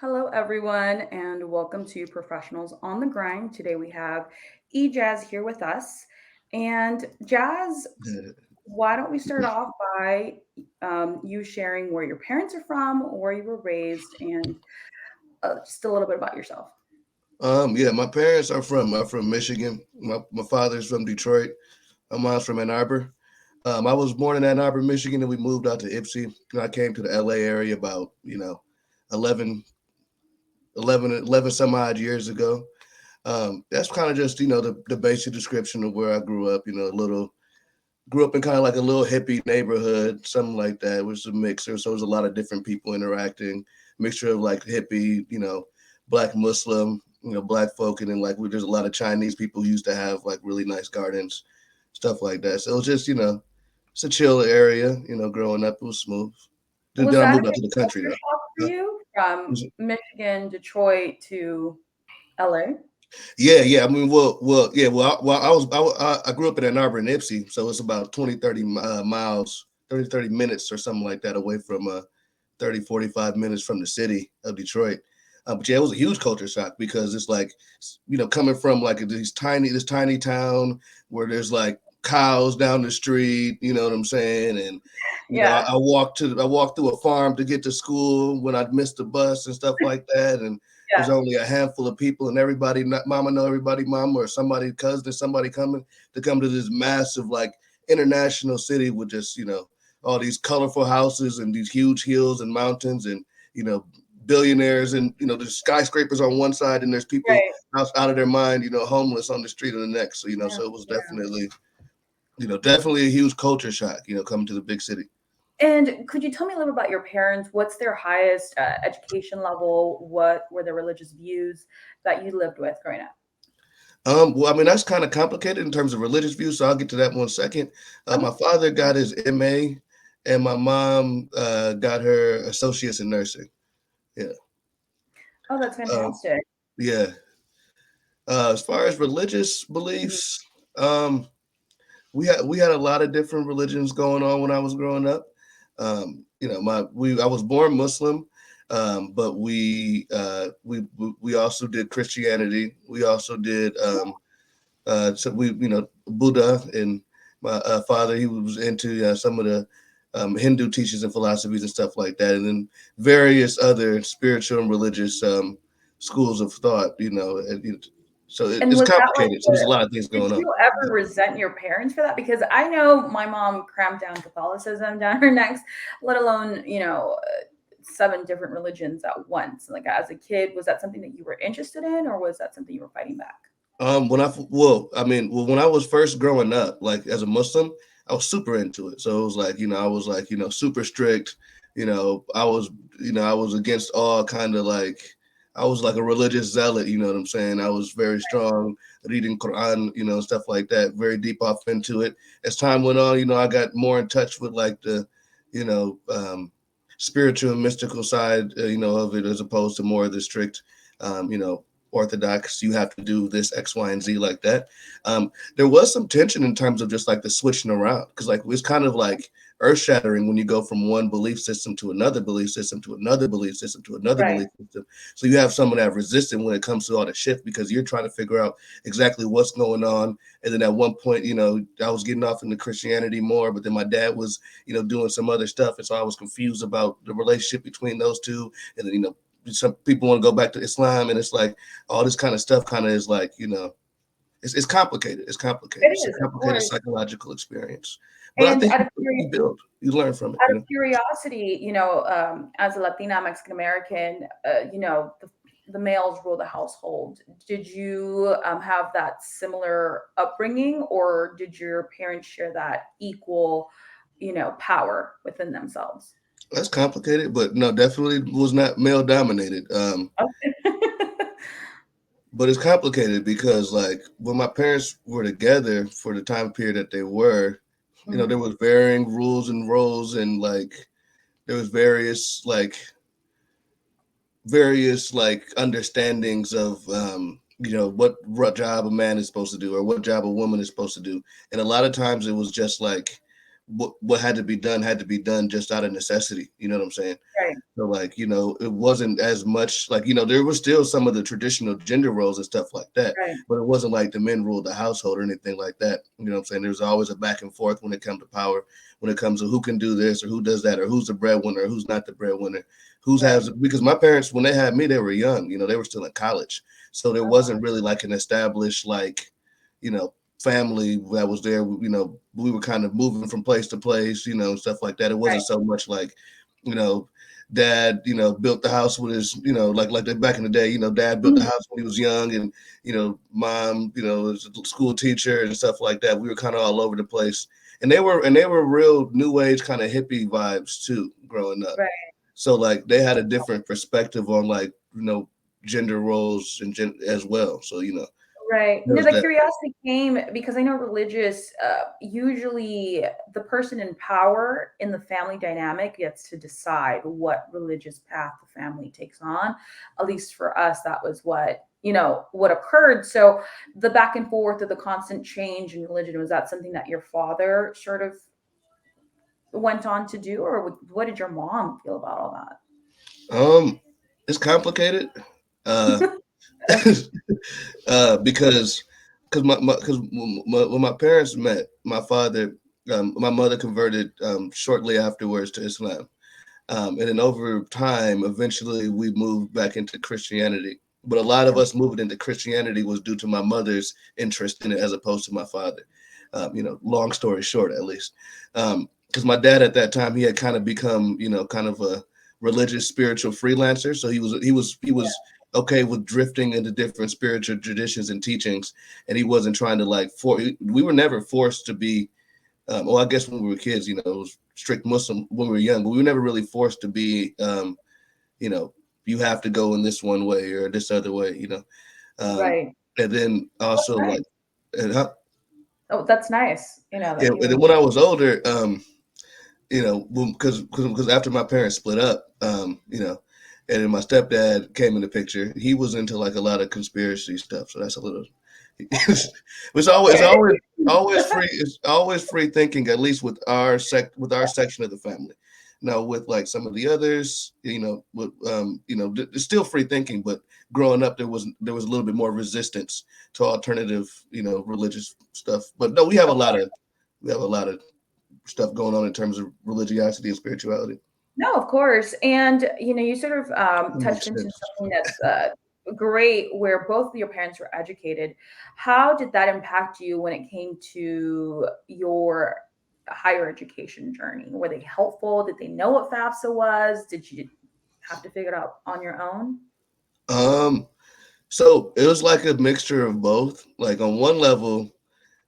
Hello, everyone, and welcome to Professionals on the Grind. Today we have Jazz here with us. And Jazz, Yeah. why don't we start off by you sharing where your parents are from, where you were raised, and just a little bit about yourself. Yeah, my parents are from Michigan. My father's from Detroit. My mom's from Ann Arbor. I was born in Ann Arbor, Michigan, and we moved out to Ypsi. And I came to the LA area about 11, 11 some odd years ago. That's kind of just the basic description of where I grew up. A little grew up in kind of like a little hippie neighborhood, something like that. It was a mixer, so it was a lot of different people interacting, mixture of like hippie, black Muslim, black folk, and then like there's a lot of Chinese people who used to have like really nice gardens, stuff like that. So it was just it's a chill area. Growing up it was smooth. Then Was I that a moved out big to the country culture though. shock for Huh? you from Michigan, Detroit to LA? Yeah, yeah. I mean, yeah. I grew up in Ann Arbor and Ypsi, so it's about 20, 30 miles, 30 minutes or something like that away from 30, 45 minutes from the city of Detroit. But yeah, it was a huge culture shock because it's like, coming from like this tiny town where there's like cows down the street, you know what I'm saying? And, Yeah, I walked through a farm to get to school when I'd missed the bus and stuff like that. And there's yeah, only a handful of people and everybody, not mama know everybody, mama or somebody, cousin, or somebody coming to come to this massive, like international city with just, all these colorful houses and these huge hills and mountains and billionaires and there's skyscrapers on one side and there's people right. out of their mind, homeless on the street on the next. So Yeah, so it was yeah. definitely a huge culture shock, coming to the big city. And could you tell me a little about your parents? What's their highest education level? What were their religious views that you lived with growing up? Well, I mean, that's kind of complicated in terms of religious views, so I'll get to that in 1 second. Okay. My father got his MA, and my mom got her associates in nursing. Yeah, Oh, that's uh, fantastic. yeah. As far as religious Mhm. beliefs, um, we had a lot of different religions going on when I was growing up. I was born Muslim, but we also did Christianity. We also did Buddha, and my father, he was into some of the Hindu teachings and philosophies and stuff like that, and then various other spiritual and religious schools of thought. So And it's was that like complicated. So there's a lot of things did going on. you ever resent your parents for that? Because I know my mom cramped down Catholicism down her necks, let alone, seven different religions at once. Like as a kid, was that something that you were interested in, or was that something you were fighting back? When I was first growing up, like as a Muslim, I was super into it. So it was like, I was like, super strict. I was against all kind of like, I was like a religious zealot. You know what I'm saying? I was very strong reading Quran, stuff like that. Very deep off into it. As time went on, I got more in touch with like the, you know, spiritual and mystical side, of it as opposed to more of the strict, orthodox, you have to do this X, Y, and Z like that. There was some tension in terms of just like the switching around because like it's kind of like earth shattering when you go from one belief system to another belief system to another belief system to another Right. belief system. So you have some of that resistance when it comes to all the shift because you're trying to figure out exactly what's going on. And then at one point, I was getting off into Christianity more, but then my dad was, doing some other stuff. And so I was confused about the relationship between those two. And then, some people want to go back to Islam, and it's like all this kind of stuff kind of is like, it's complicated. It's It complicated. It's a is, of complicated course. psychological experience. But I And think you build, you learn from it. out of curiosity, as a Latina Mexican American, the males rule the household. Did you have that similar upbringing, or did your parents share that equal, power within themselves? That's complicated, but no, definitely was not male dominated. Okay. But it's complicated because like when my parents were together for the time period that they were, there Mhm. was varying rules and roles and like there was various understandings of what job a man is supposed to do or what job a woman is supposed to do. And a lot of times it was just like what had to be done just out of necessity. You know what I'm saying? Right, So like, it wasn't as much like, there was still some of the traditional gender roles and stuff like that, right, but it wasn't like the men ruled the household or anything like that. You know what I'm saying? There was always a back and forth when it comes to power, when it comes to who can do this or who does that, or who's the breadwinner, or who's not the breadwinner, right. because my parents, when they had me, they were young, they were still in college. So there Uh-huh. wasn't really like an established, like, you know, family that was there. We were kind of moving from place to place, stuff like that. It Right. wasn't so much like, you know, dad, built the house with his, like back in the day, dad built the Mhm. house when he was young, and mom, was a school teacher and stuff like that. We were kind of all over the place, and they were real new age kind of hippie vibes too, growing up. Right. So like they had a different perspective on like gender roles and as well. So Right. No, there's the that. curiosity came because I know religious, usually the person in power in the family dynamic gets to decide what religious path the family takes on. At least for us, that was what occurred. So the back and forth of the constant change in religion, was that something that your father sort of went on to do, or what did your mom feel about all Um, it's complicated. Uh, that? because when my parents met, my mother converted shortly afterwards to Islam, and then over time, eventually we moved back into Christianity. But a lot of us moving into Christianity was due to my mother's interest in it as opposed to my father. Long story short, at least, because my dad at that time he had kind of become kind of a religious spiritual freelancer, so he was okay with drifting into different spiritual traditions and teachings, and he wasn't trying to like we were never forced to be well, I guess when we were kids, it was strict Muslim when we were young, but we were never really forced to be, you know, you have to go in this one way or this other way, um, Right. and then That's also nice. like, and, huh, Oh, that's nice. yeah, That and then you. when I was older, because after my parents split up, and then my stepdad came in the picture, he was into like a lot of conspiracy stuff, so that's a little. It's Okay. always free thinking, at least with our section of the family. Now with like some of the others, it's still free thinking, but growing up there was a little bit more resistance to alternative, religious stuff. But no, we have a lot of stuff going on in terms of religiosity and spirituality. No, of course. And you sort of That touched makes into sense. something that's great, where both of your parents were educated. How did that impact you when it came to your higher education journey? Were they helpful? Did they know what FAFSA was? Did you have to figure it out on your own? Um, so it was like a mixture of both. Like on one level,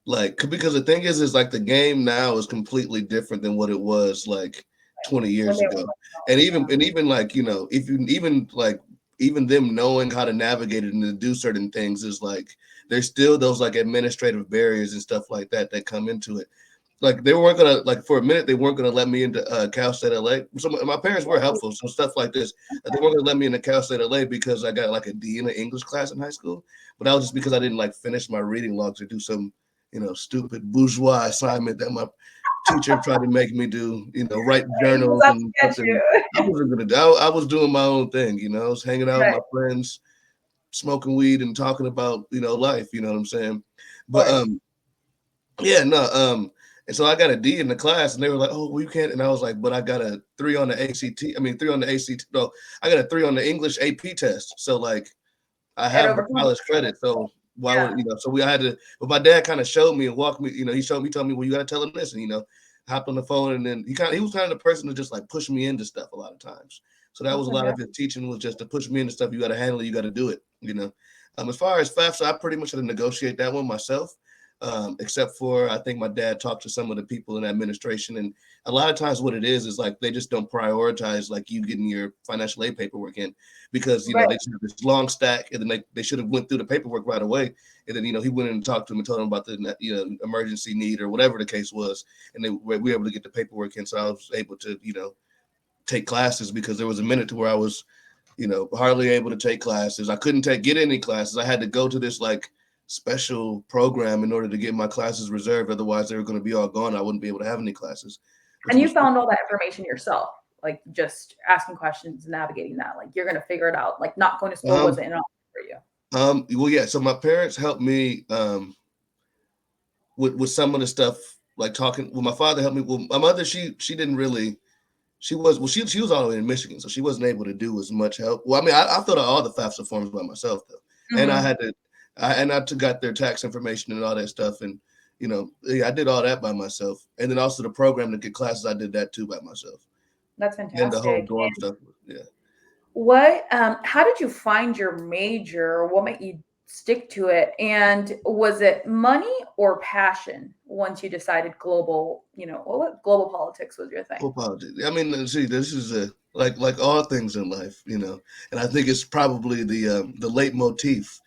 like because the thing is like the game now is completely different than what it was like 20 When years they were ago. like, And oh, yeah. even like, if you even like even them knowing how to navigate it and to do certain things is like there's still those like administrative barriers and stuff like that that come into it. Like they weren't gonna like for a minute they weren't gonna let me into Cal State LA. So my parents were Really? helpful, so stuff like this. They weren't gonna let me into Cal State LA because I got like a D in an English class in high school, but that was just because I didn't like finish my reading logs or do some stupid bourgeois assignment that my teacher tried to make me do. Write He was journals out to and get something. you. I wasn't gonna do. I was doing my own thing. I was hanging out with Right, my friends, smoking weed and talking about life. You know what I'm saying? of But course. yeah, no. And so I got a D in the class, and they were like, "Oh, well, you can't." And I was like, "But I got a 3 on the ACT. I mean, 3 on the ACT. No, I got a 3 on the English AP test. So like, I It have the overcomes. college credit. So why Yeah. would So we had to. But my dad kind of showed me and walked me. He showed me, told me, well, you got to tell him this, and hopped on the phone, and then he was kind of the person to just like push me into stuff a lot of times. So that was That's a lot of fantastic. his teaching was just to push me into stuff. You got to handle it. You got to do it. As far as FAFSA, I pretty much had to negotiate that one myself. Except for I think my dad talked to some of the people in administration, and a lot of times what it is like they just don't prioritize like you getting your financial aid paperwork in because Right. they just have this long stack, and then they should have went through the paperwork right away, and then he went in and talked to him and told him about the emergency need or whatever the case was, and we were able to get the paperwork in, so I was able to take classes because there was a minute to where I was hardly able to take classes. I couldn't get any classes. I had to go to this like special program in order to get my classes reserved. Otherwise, they were going to be all gone. I wouldn't be able to have any classes, which And you was found all that information yourself, like just asking questions, navigating that. Like you're gonna figure it out. Like not going to school um wasn't an option for you. well, yeah. So my parents helped me with some of the stuff, like talking. Well, my father helped me. Well, my mother, she didn't really. She was all the way in Michigan, so she wasn't able to do as much help. Well, I mean, I filled out all the FAFSA forms by myself though, and I Hmm. had to, got their tax information and all that stuff, and yeah, I did all that by myself, and then also the program to get classes, I did that too by myself, That's and the whole fantastic. dorm stuff. Yeah, What, how did you find your major? What made you stick to it? And was it money or passion once you decided global, what global politics was your thing? full politics. I mean, see, this is a like all things in life, and I think it's probably the leitmotif.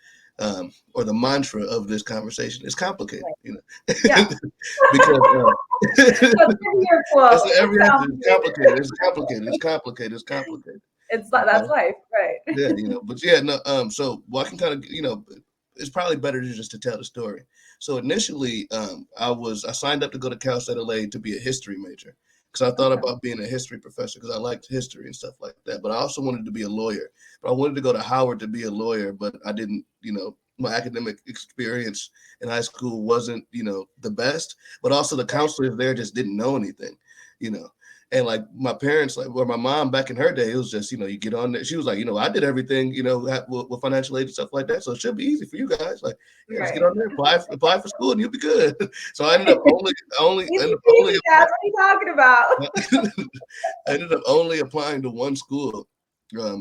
Or the mantra of this conversation. It's complicated, Right. you know, Yeah. because That's your That's quote. It every answer. sounds It's great. complicated. It's complicated. It's complicated. It's complicated. That's life, right? Yeah, but yeah, no. So, well, I can kind of, it's probably better just to tell the story. So initially, I signed up to go to Cal State LA to be a history major because I thought Okay. about being a history professor because I liked history and stuff like that. But I also wanted to be a lawyer. But I wanted to go to Howard to be a lawyer, but I didn't. My academic experience in high school wasn't, the best. But also the counselors there just didn't know anything, you know. And like my parents, like or my mom back in her day, it was just, you get on there. She was like, I did everything, with financial aid and stuff like that. So it should be easy for you guys. Like, yeah, just get Right. on there, apply for school and you'll be good. So I ended up Easy peasy, Dad. What are you talking about? I ended up only applying to one school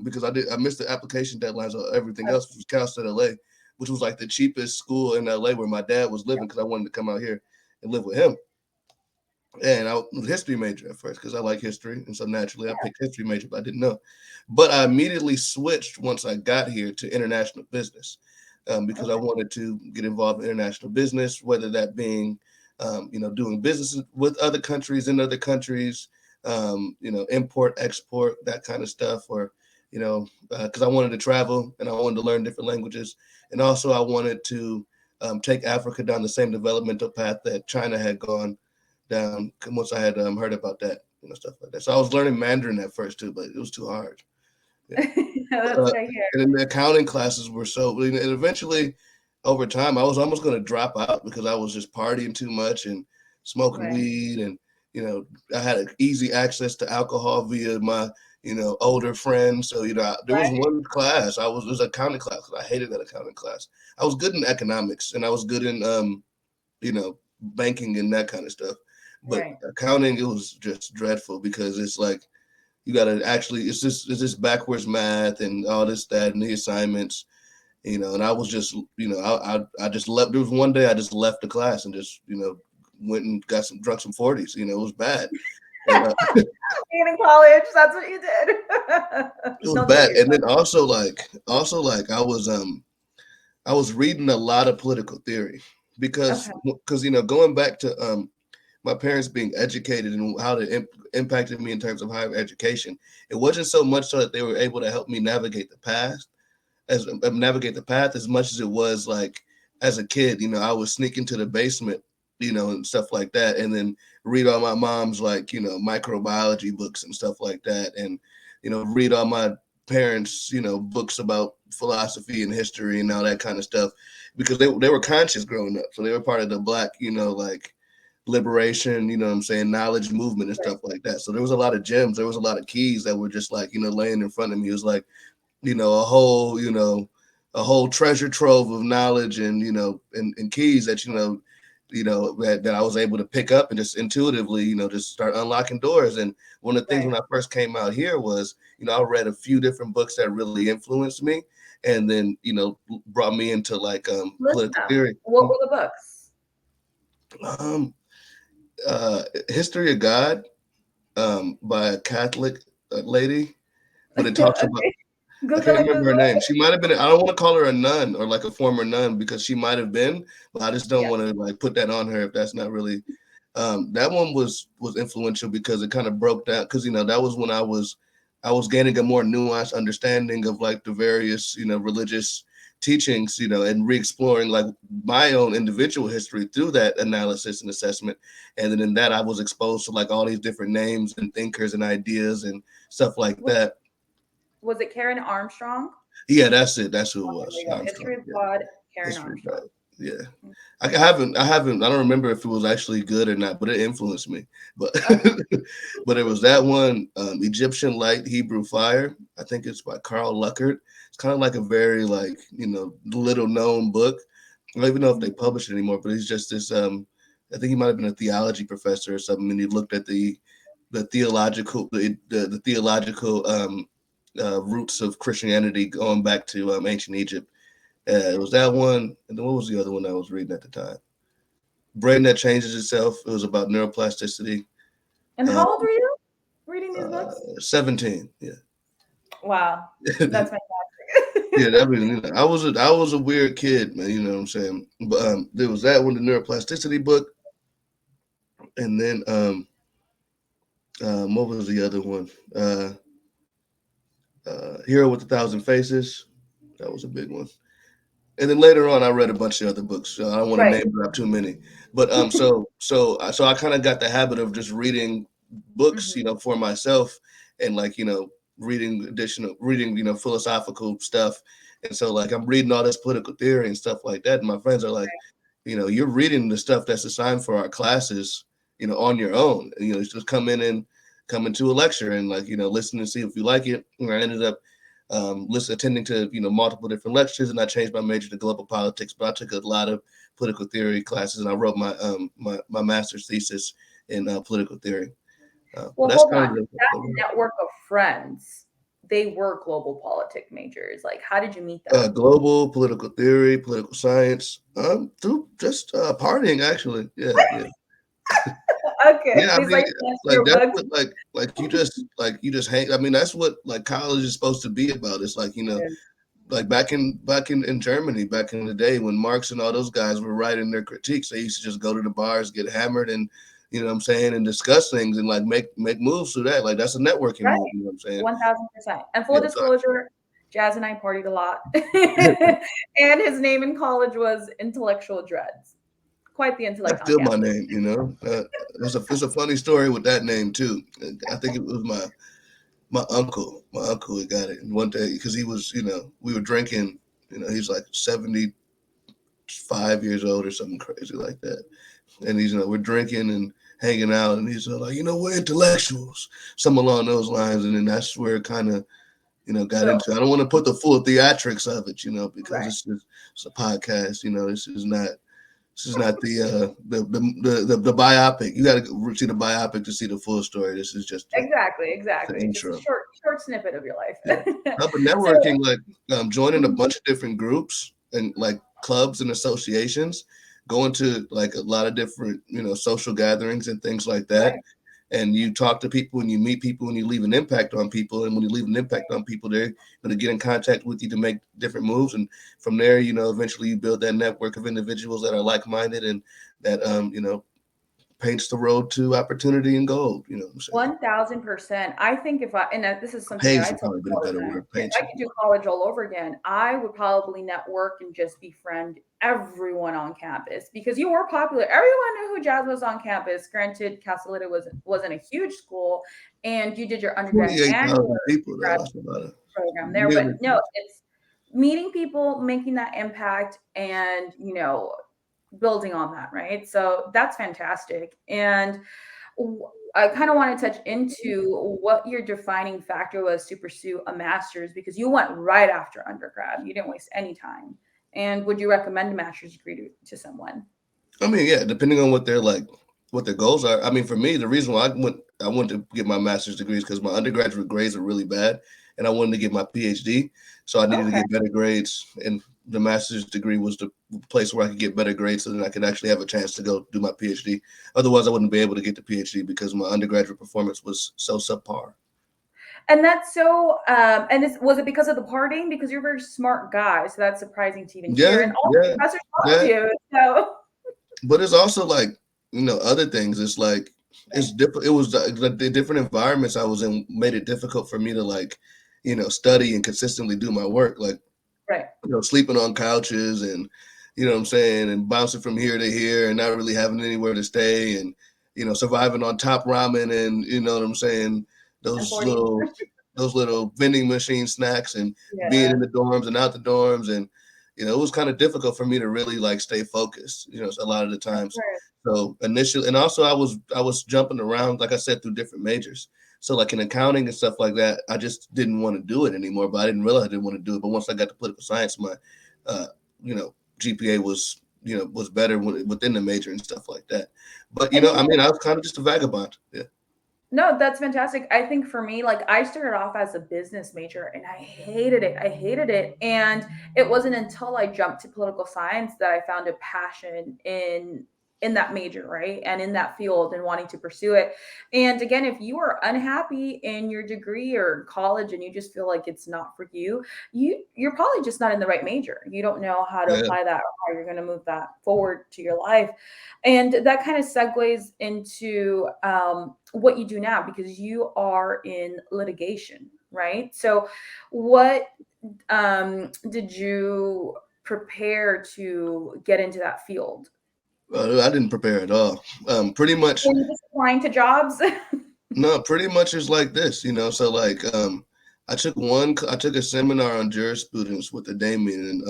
because I missed the application deadline. So everything else was Cal State LA, which was like the cheapest school in LA where my dad was living because I wanted to come out here and live with him. And I was a history major at first because I like history. And so naturally I picked history major, but I didn't know. But I immediately switched once I got here to international business because I Okay. wanted to get involved in international business, whether that being, doing business with other countries in other countries, import, export, that kind of stuff, or, because I wanted to travel and I wanted to learn different languages. And also I wanted to take Africa down the same developmental path that China had gone down once I had heard about that, stuff like that. So I was learning Mandarin at first too, but it was too hard. Yeah. That's Uh, what I hear. and then the accounting classes were and eventually over time I was almost going to drop out because I was just partying too much and smoking Right. weed and I had easy access to alcohol via my older friends. So there was Right. one class it was accounting class. I hated that accounting class. I was good in economics and I was good in banking and that kind of stuff. But Right. accounting, it was just dreadful because it's like you got to actually it's just backwards math and all this that and the assignments, and I was just I just left. There was one day I just left the class and just went and got drunk some 40s. It was bad. And, Being in college, that's what you did. it was Don't do it to bad. And yourself. then also like I was reading a lot of political theory because Okay. going back to my parents being educated and how it impacted me in terms of higher education. It wasn't so much so that they were able to help me navigate the path as much as it was like as a kid, I would sneak into the basement, and stuff like that, and then read all my mom's like microbiology books and stuff like that, and read all my parents books about philosophy and history and all that kind of stuff because they were conscious growing up, so they were part of the black like liberation, what I'm saying, knowledge movement and Right. stuff like that. So there was a lot of gems, there was a lot of keys that were just like, laying in front of me. It was like, a whole treasure trove of knowledge and, and keys that, that I was able to pick up and just intuitively, just start unlocking doors. And one of the things Right. when I first came out here was, I read a few different books that really influenced me and then, brought me into like List political them. theory. What were the books? Um, History of God by a Catholic lady, but it talks about, Okay. I can't Google it, remember her Google name. it. She might have been, I don't want to call her a nun or like a former nun because she might have been, but I just don't Yeah. want to like put that on her if that's not really. That one was influential because it kind of broke down because that was when I was gaining a more nuanced understanding of like the various religious teachings, and re-exploring like my own individual history through that analysis and assessment. And then in that, I was exposed to like all these different names and thinkers and ideas and stuff like Was, that. was it Karen Armstrong? Yeah, that's it. That's who it There was. we go. Armstrong. History of Yeah, God, Karen history. Right. Armstrong. Yeah. I don't remember if it was actually good or not, but it influenced me. But Okay. but it was that one, Egyptian Light, Hebrew Fire. I think it's by Carl Luckert. It's kind of like a very like little known book. I don't even know if they publish it anymore, but he's just this. I think he might have been a theology professor or something, and he looked at the theological the theological roots of Christianity going back to ancient Egypt. It was that one, and then what was the other one I was reading at the time? Brain That Changes Itself. It was about neuroplasticity. And Uh, how old were you reading these books? 17. Yeah. Wow, that's Yeah, fantastic. I mean, I was a weird kid, man. You know what I'm saying? But there was that one, the neuroplasticity book, and then what was the other one? Hero with a Thousand Faces. That was a big one. And then later on, I read a bunch of other books. So I don't want to Right. name drop too many, but so I kind of got the habit of just reading books, Hmm. for myself, and like reading philosophical stuff, and so like I'm reading all this political theory and stuff like that, and my friends are like, you're reading the stuff that's assigned for our classes, on your own, and, just come into a lecture and like listen and see if you like it. And I ended up attending to multiple different lectures, and I changed my major to global politics. But I took a lot of political theory classes, and I wrote my master's thesis in political theory. But Well, that's hold kind of on. That network of friends, they were global politic majors. Like, how did you meet them? global political theory, political science, through just partying. Actually, yeah, yeah. Okay, Yeah, I mean, besides like your that's books. what like you just hang. I mean, that's what like college is supposed to be about. It's like like back in Germany back in the day when Marx and all those guys were writing their critiques, they used to just go to the bars, get hammered, and what I'm saying, and discuss things and like make moves through that. Like that's a networking Right. move. You know what I'm saying? 1000%. And full Yeah, disclosure, Jazz and I partied a lot. so And his name in college was Intellectual Dreads. Quite the that's intellect on still my campus. name. It's a funny story with that name too. I think it was my uncle. My uncle had got it, and one day because he was, we were drinking. He's like 75 years old or something crazy like that. And he's, we're drinking and hanging out, and he's like, we're intellectuals, something along those lines. And then that's where it kind of, got Boom. into. I don't want to put the full theatrics of it, because Right. it's a podcast. This is not the biopic. You got to see the biopic to see the full story. This is just Exactly, the exactly. Just a intro. short snippet of your Yeah. life. But So, networking, like joining a mhm, bunch of different groups and like clubs and associations, going to like a lot of different, social gatherings and things like that. right. And you talk to people and you meet people and you leave an impact on people. And when you leave an impact on people, they're going to get in contact with you to make different moves. And from there, eventually you build that network of individuals that are like-minded and that, paints the road to opportunity and gold. You know what I'm saying? 1000%. I think if I, and this is something that Paves I would tell probably be people a all the better time, word. if Paints. I could do college all over again, I would probably network and just befriend everyone on campus because you were popular. Everyone knew who Jazz was on campus. Granted, Castellita wasn't a huge school, and you did your undergrad and your 28,000 people though. grad That's a lot of program there. really. But no, it's meeting people, making that impact, and building on that, right? So that's fantastic. And I kind of want to touch into what your defining factor was to pursue a master's because you went right after undergrad. You didn't waste any time. And would you recommend a master's degree to someone? I mean, yeah, depending on what their goals are. I mean, for me, the reason why I went to get my master's degree is because my undergraduate grades are really bad, and I wanted to get my PhD, so I needed to Okay. get better grades, and the master's degree was the place where I could get better grades, so then I could actually have a chance to go do my PhD. Otherwise, I wouldn't be able to get the PhD because my undergraduate performance was so subpar. And that's so, and this was it because of the partying? Because you're a very smart guy, so that's surprising to even hear. Yeah, And all the yeah, professors loved that. you, so But it's also like other things. It's like it's right. different. It was the different environments I was in made it difficult for me to like study and consistently do my work. Like Right. sleeping on couches and, what I'm saying, and bouncing from here to here and not really having anywhere to stay and, surviving on top ramen and, you know what I'm saying, And those 40. little those little vending machine snacks and being Yeah. in the dorms and out the dorms. And, it was kind of difficult for me to really like stay focused, a lot of the Of times. course. So initially, and also I was jumping around, like I said, through different majors. So like in accounting and stuff like that, I just didn't want to do it anymore, but I didn't realize I didn't want to do it. But once I got to political science, my uh, GPA was better within the major and stuff like that. But And I mean, I was kind of just a vagabond. Yeah. no, that's fantastic. I think for me, like I started off as a business major and I hated it. I hated it. And it wasn't until I jumped to political science that I found a passion in that major, right? And in that field and wanting to pursue it. And again, if you are unhappy in your degree or college and you just feel like it's not for you, you're probably just not in the right major. You don't know how to Yeah. apply that or how you're going to move that forward to your life. And that kind of segues into what you do now because you are in litigation, right? So, what did you prepare to get into that field? I didn't prepare at all. Pretty much, Were you just applying to jobs? no, pretty much is like this, So like, I took a seminar on jurisprudence with the Damien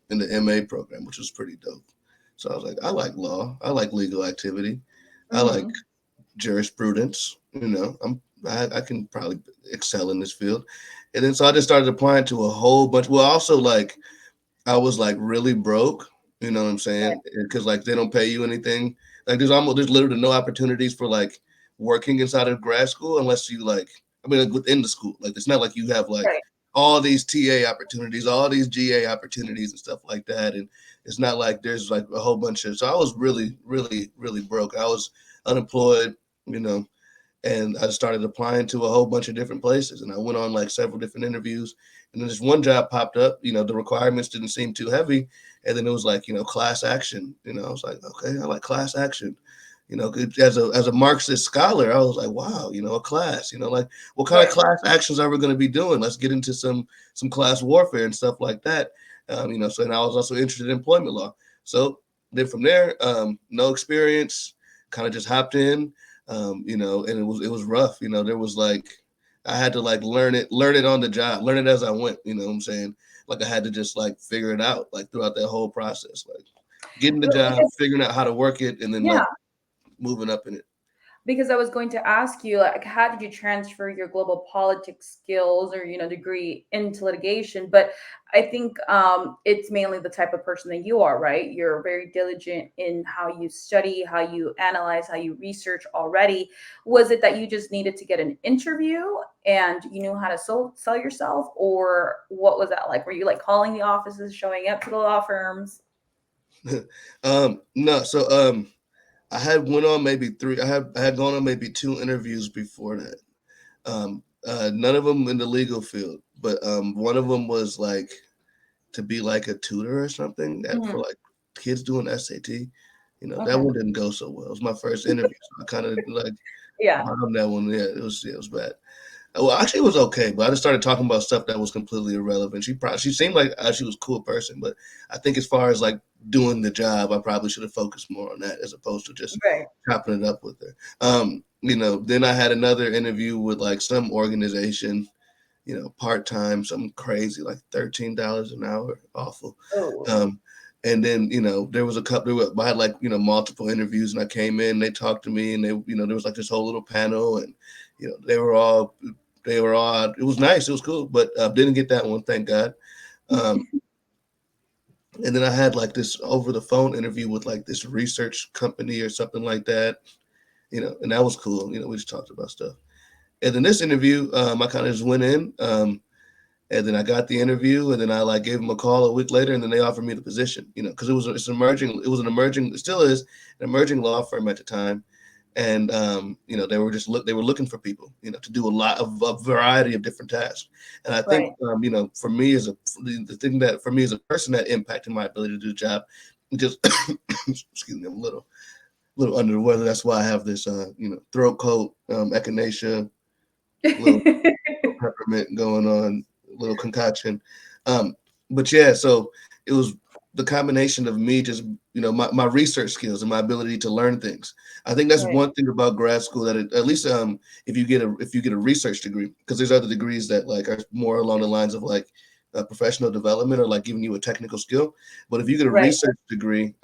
in the MA program, which was pretty dope. So I was like, I like law, I like legal activity, I like Hmm. jurisprudence. I can probably excel in this field. And then so I just started applying to a whole bunch. Well, also like I was like really broke, you know what I'm Right, saying? Because like they don't pay you anything. Like there's literally no opportunities for like working inside of grad school unless you like, I mean, like within the school. Like it's not like you have like right, all these TA opportunities, all these GA opportunities and stuff like that. And it's not like there's like a whole bunch of, so I was really, really, really broke. I was unemployed, you know, and I started applying to a whole bunch of different places. And I went on like several different interviews. And then this one job popped up. The requirements didn't seem too heavy. And then it was like, class action. I was like, okay, I like class action. As a Marxist scholar, I was like, wow, a class. Like what kind of right, class actions are we going to be doing? Let's get into some class warfare and stuff like that. So and I was also interested in employment law. So then from there, no experience, kind of just hopped in, and it was rough. There was like I had to like learn it on the job, learn it as I went. You know what I'm saying? Like I had to just like figure it out like throughout that whole process, like getting the job, because figuring out how to work it, and then yeah, like moving up in it. because I was going to ask you, like, how did you transfer your global politics skills or degree into litigation? But I think it's mainly the type of person that you are, right? You're very diligent in how you study, how you analyze, how you research already. Was it that you just needed to get an interview and you knew how to sell yourself, or what was that like? Were you like calling the offices, showing up to the law firms? No, so I had went on maybe three. I had gone on maybe two interviews before that. None of them in the legal field, but one of them was like to be like a tutor or something for Mhm. like kids doing SAT. That Okay. one didn't go so well. It was my first interview, so I kind of like Yeah. bombed that one. Yeah, it was bad. Well, actually, it was okay, but I just started talking about stuff that was completely irrelevant. She seemed like she was a cool person, but I think as far as like doing the job, I probably should have focused more on that as opposed to just Right. chopping it up with her. Then I had another interview with like some organization, part time, something crazy, like $13 an hour, awful. Oh. Um, and then there was a couple. I had like multiple interviews, and I came in. They talked to me, and they there was like this whole little panel, and they were all. It was nice, it was cool, but didn't get that one, thank God. Um, and then I had like this over the phone interview with like this research company or something like that, and that was cool. We just talked about stuff. And then this interview, I kind of just went in. And then I got the interview, and then I like gave them a call a week later, and then they offered me the position. Because it still is an emerging law firm at the time, and they were looking for people, to do a lot of a variety of different tasks. And I think, Right. for me as the thing that for me as a person that impacted my ability to do the job, just excuse me, I'm a little under the weather. That's why I have this, throat coat, echinacea, little peppermint going on, little concoction. Um, but yeah, so it was the combination of me just, my research skills and my ability to learn things. I think that's Right. one thing about grad school, that at least if you get a research degree, because there's other degrees that like are more along the lines of like professional development or like giving you a technical skill. But if you get a Right. research degree,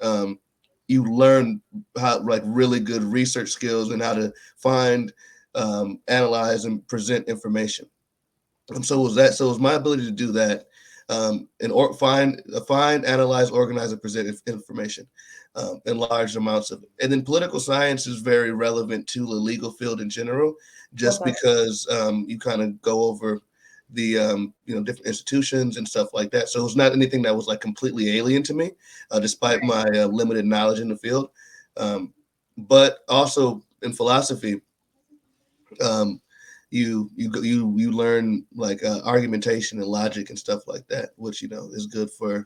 you learn how like really good research skills and how to find, analyze, and present information. So was that. So it was my ability to do that, and find, analyze, organize, and present information, in large amounts of it. And then political science is very relevant to the legal field in general, just Okay. because you kind of go over the different institutions and stuff like that. So it was not anything that was like completely alien to me, despite Right. my limited knowledge in the field. Um, but also in philosophy, um, you learn like argumentation and logic and stuff like that, which is good for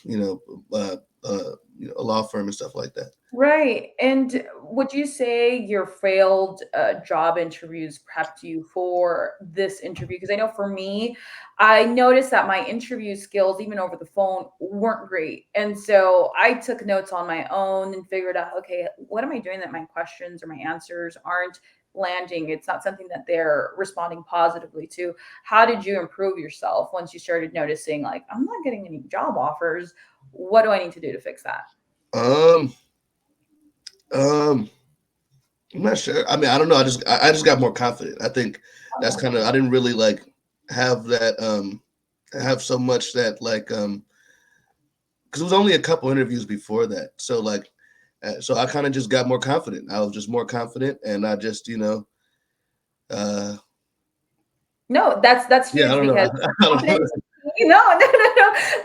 you know uh, a law firm and stuff like that. Right. And would you say your failed job interviews prepped you for this interview? Because I know for me, I noticed that my interview skills, even over the phone, weren't great. And so I took notes on my own and figured out, okay, what am I doing that my questions or my answers aren't landing? It's not something that they're responding positively to. How did you improve yourself once you started noticing, like, I'm not getting any job offers? What do I need to do to fix that? Um, um, I'm not sure. I mean, I don't know. I just got more confident. I think that's Okay. kind of, I didn't really like have that have so much that like because it was only a couple interviews before that. So like so I kind of just got more confident. I was just more confident, and I just uh No, that's yeah, I huge don't know. because I don't know. confidence no.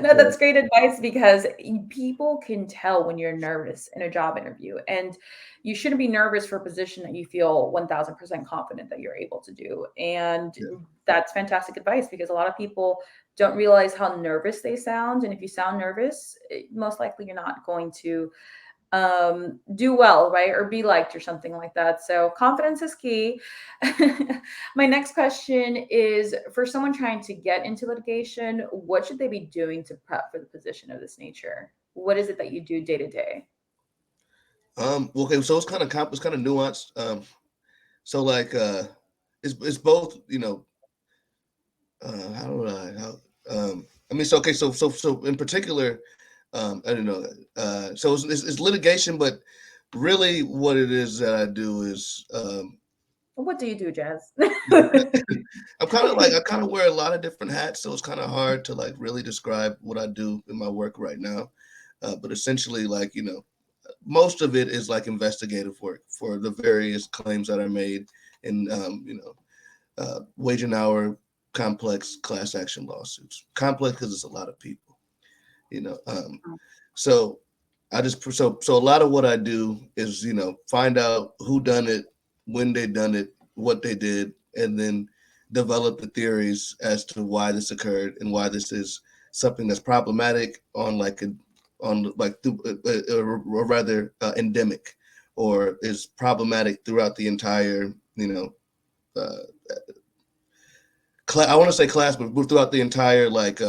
No, Yeah, that's great advice because people can tell when you're nervous in a job interview, and you shouldn't be nervous for a position that you feel 1000% confident that you're able to do. And yeah. that's fantastic advice because a lot of people don't realize how nervous they sound. And if you sound nervous, most likely you're not going to do well, right? Or be liked or something like that. So confidence is key. My next question is for someone trying to get into litigation, what should they be doing to prep for the position of this nature? What is it that you do day to day? Okay, so it's kind of nuanced. So like it's both, how do I how I mean, so okay, so in particular, I don't know, so it's litigation, but really what it is that I do is What do you do, Jazz? I kind of wear a lot of different hats, so it's kind of hard to like really describe what I do in my work right now. But essentially, like, most of it is like investigative work for the various claims that are made in, wage and hour complex class action lawsuits. Complex because it's a lot of people, you know. So so a lot of what I do is find out who done it, when they done it, what they did, and then develop the theories as to why this occurred and why this is something that's problematic on like a on like or rather endemic, or is problematic throughout the entire uh, I want to say class, but throughout the entire like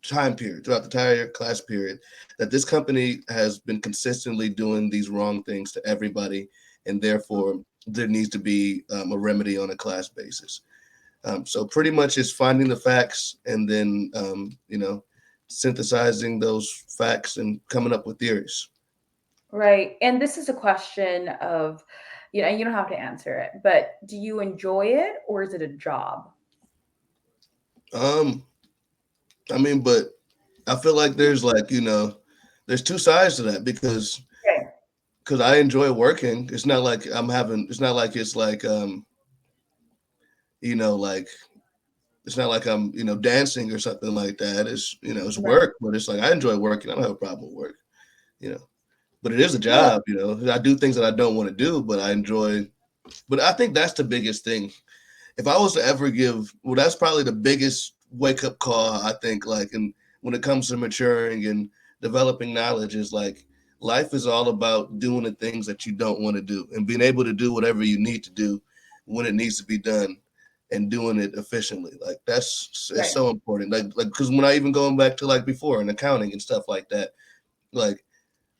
time period, throughout the entire class period, that this company has been consistently doing these wrong things to everybody, and therefore there needs to be a remedy on a class basis. So pretty much it's finding the facts and then synthesizing those facts and coming up with theories. Right. And this is a question of, you don't have to answer it, but do you enjoy it or is it a job? Um, I mean, but I feel like there's like there's two sides to that, Okay. because I enjoy working. It's not like I'm having. It's not like it's like like it's not like I'm dancing or something like that. It's it's Right. work, but it's like I enjoy working. I don't have a problem with work. You know, but it is a No. job. I do things that I don't want to do, but I enjoy. But I think that's the biggest thing. If I was to ever give, well, that's probably the biggest wake up call. I think like, and when it comes to maturing and developing knowledge, is like life is all about doing the things that you don't want to do and being able to do whatever you need to do when it needs to be done, and doing it efficiently. Like it's Right. so important. Like because when I even going back to like before in accounting and stuff like that, like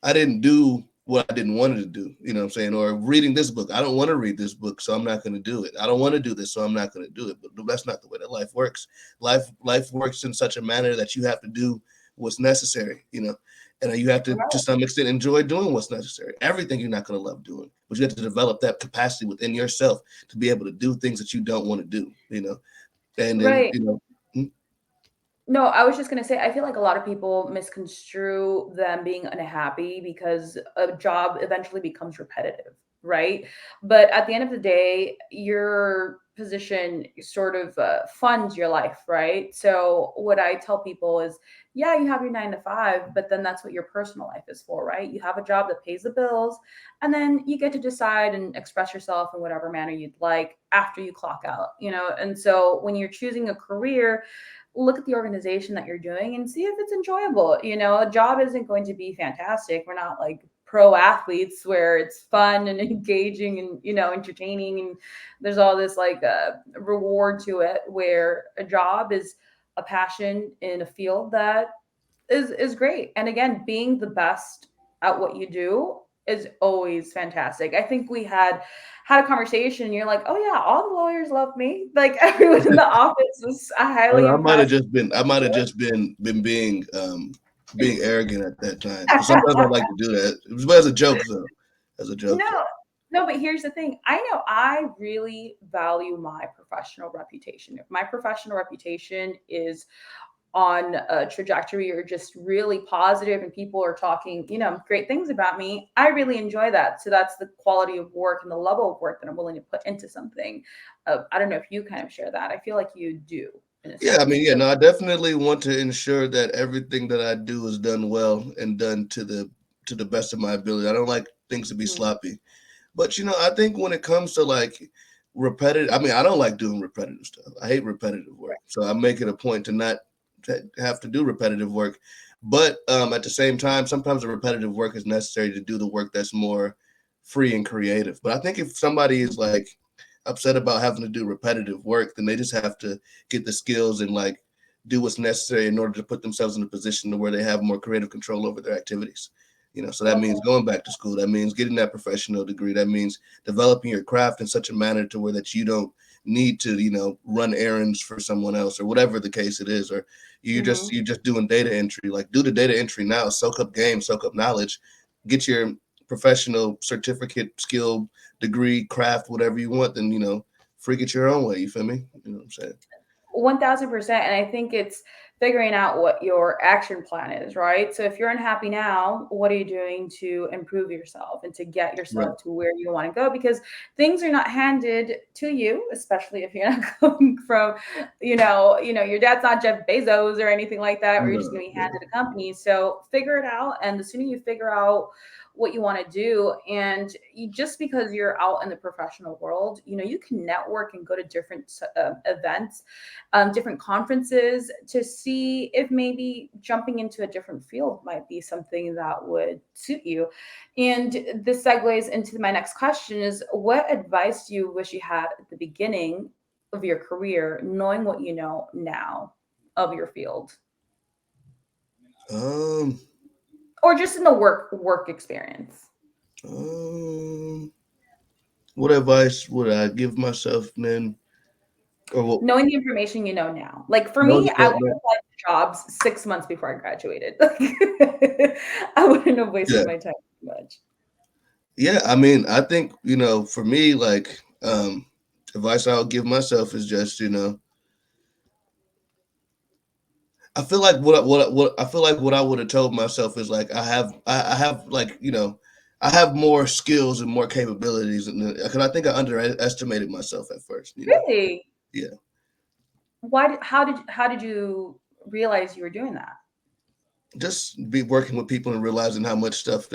I didn't do what I didn't want to do, you know what I'm saying? Or reading this book. I don't want to read this book, so I'm not going to do it. I don't want to do this, so I'm not going to do it. But that's not the way that life works. Life works in such a manner that you have to do what's necessary, you know, and you have to some extent enjoy doing what's necessary. Everything you're not going to love doing, but you have to develop that capacity within yourself to be able to do things that you don't want to do, you know, and then, Right. you know, No, I was just gonna say, I feel like a lot of people misconstrue them being unhappy because a job eventually becomes repetitive, right? But at the end of the day, your position sort of funds your life, right? So what I tell people is, yeah, you have your 9 to 5, but then that's what your personal life is for, right? You have a job that pays the bills, and then you get to decide and express yourself in whatever manner you'd like after you clock out, you know? And so when you're choosing a career, look at the organization that you're doing and see if it's enjoyable. You know, a job isn't going to be fantastic. We're not like pro athletes where it's fun and engaging and, you know, entertaining and there's all this like reward to it, where a job is a passion in a field that is great. And again, being the best at what you do is always fantastic. I think we had a conversation and you're like, "Oh yeah, all the lawyers love me." Like everyone in the office was highly I might have impressed. just been I might have just been being arrogant at that time, because sometimes I like to do that. It was as a joke though, as a joke though. No, no, but here's the thing. I know I really value my professional reputation. If my professional reputation is on a trajectory or just really positive and people are talking, you know, great things about me, I really enjoy that. So that's the quality of work and the level of work that I'm willing to put into something. I don't know if you kind of share that. I feel like you do in a Yeah, I mean, sense. yeah, no, I definitely want to ensure that everything that I do is done well and done to the best of my ability. I don't like things to be Mhm. sloppy. But you know, I think when it comes to like repetitive, I mean, I don't like doing repetitive stuff. I hate repetitive work. So I make it a point to not have to do repetitive work. But at the same time, sometimes the repetitive work is necessary to do the work that's more free and creative. But I think if somebody is like upset about having to do repetitive work, then they just have to get the skills and like do what's necessary in order to put themselves in a position to where they have more creative control over their activities. You know, so that Love means that. going back to school. That means getting that professional degree. That means developing your craft in such a manner to where that you don't need to, you know, run errands for someone else or whatever the case it is. Or Mhm. you're just doing data entry. Like do the data entry now, soak up game, soak up knowledge, get your professional certificate, skill, degree, craft, whatever you want. Then you know, freak it your own way. You feel me? You know what I'm saying? 1000%. And I think it's figuring out what your action plan is, right? So if you're unhappy now, what are you doing to improve yourself and to get Right. yourself to where you want to go? Because things are not handed to you, especially if you're not coming from, your dad's not Jeff Bezos or anything like that, where you're just No. going to be Yeah. handed a company. So figure it out. And the sooner you figure out what you want to do, and just because you're out in the professional world, you can network and go to different events, different conferences, to see if maybe jumping into a different field might be something that would suit you. And this segues into my next question: is what advice do you wish you had at the beginning of your career, knowing what you know now of your field, Um. or just in the work experience? Um. What advice would I give myself then? Or what? Knowing the information you know now. Like for No, me, I would have applied for jobs 6 months before I graduated. I wouldn't have yeah. wasted my time too much. Yeah. I mean, I think you know, for me, like, advice I would give myself is just you know, I feel like what I feel like what I would have told myself is like I have like you know I have more skills and more capabilities because I think I underestimated myself at first. You know, Really? yeah, How did you realize you were doing that? just be working with people and realizing how much stuff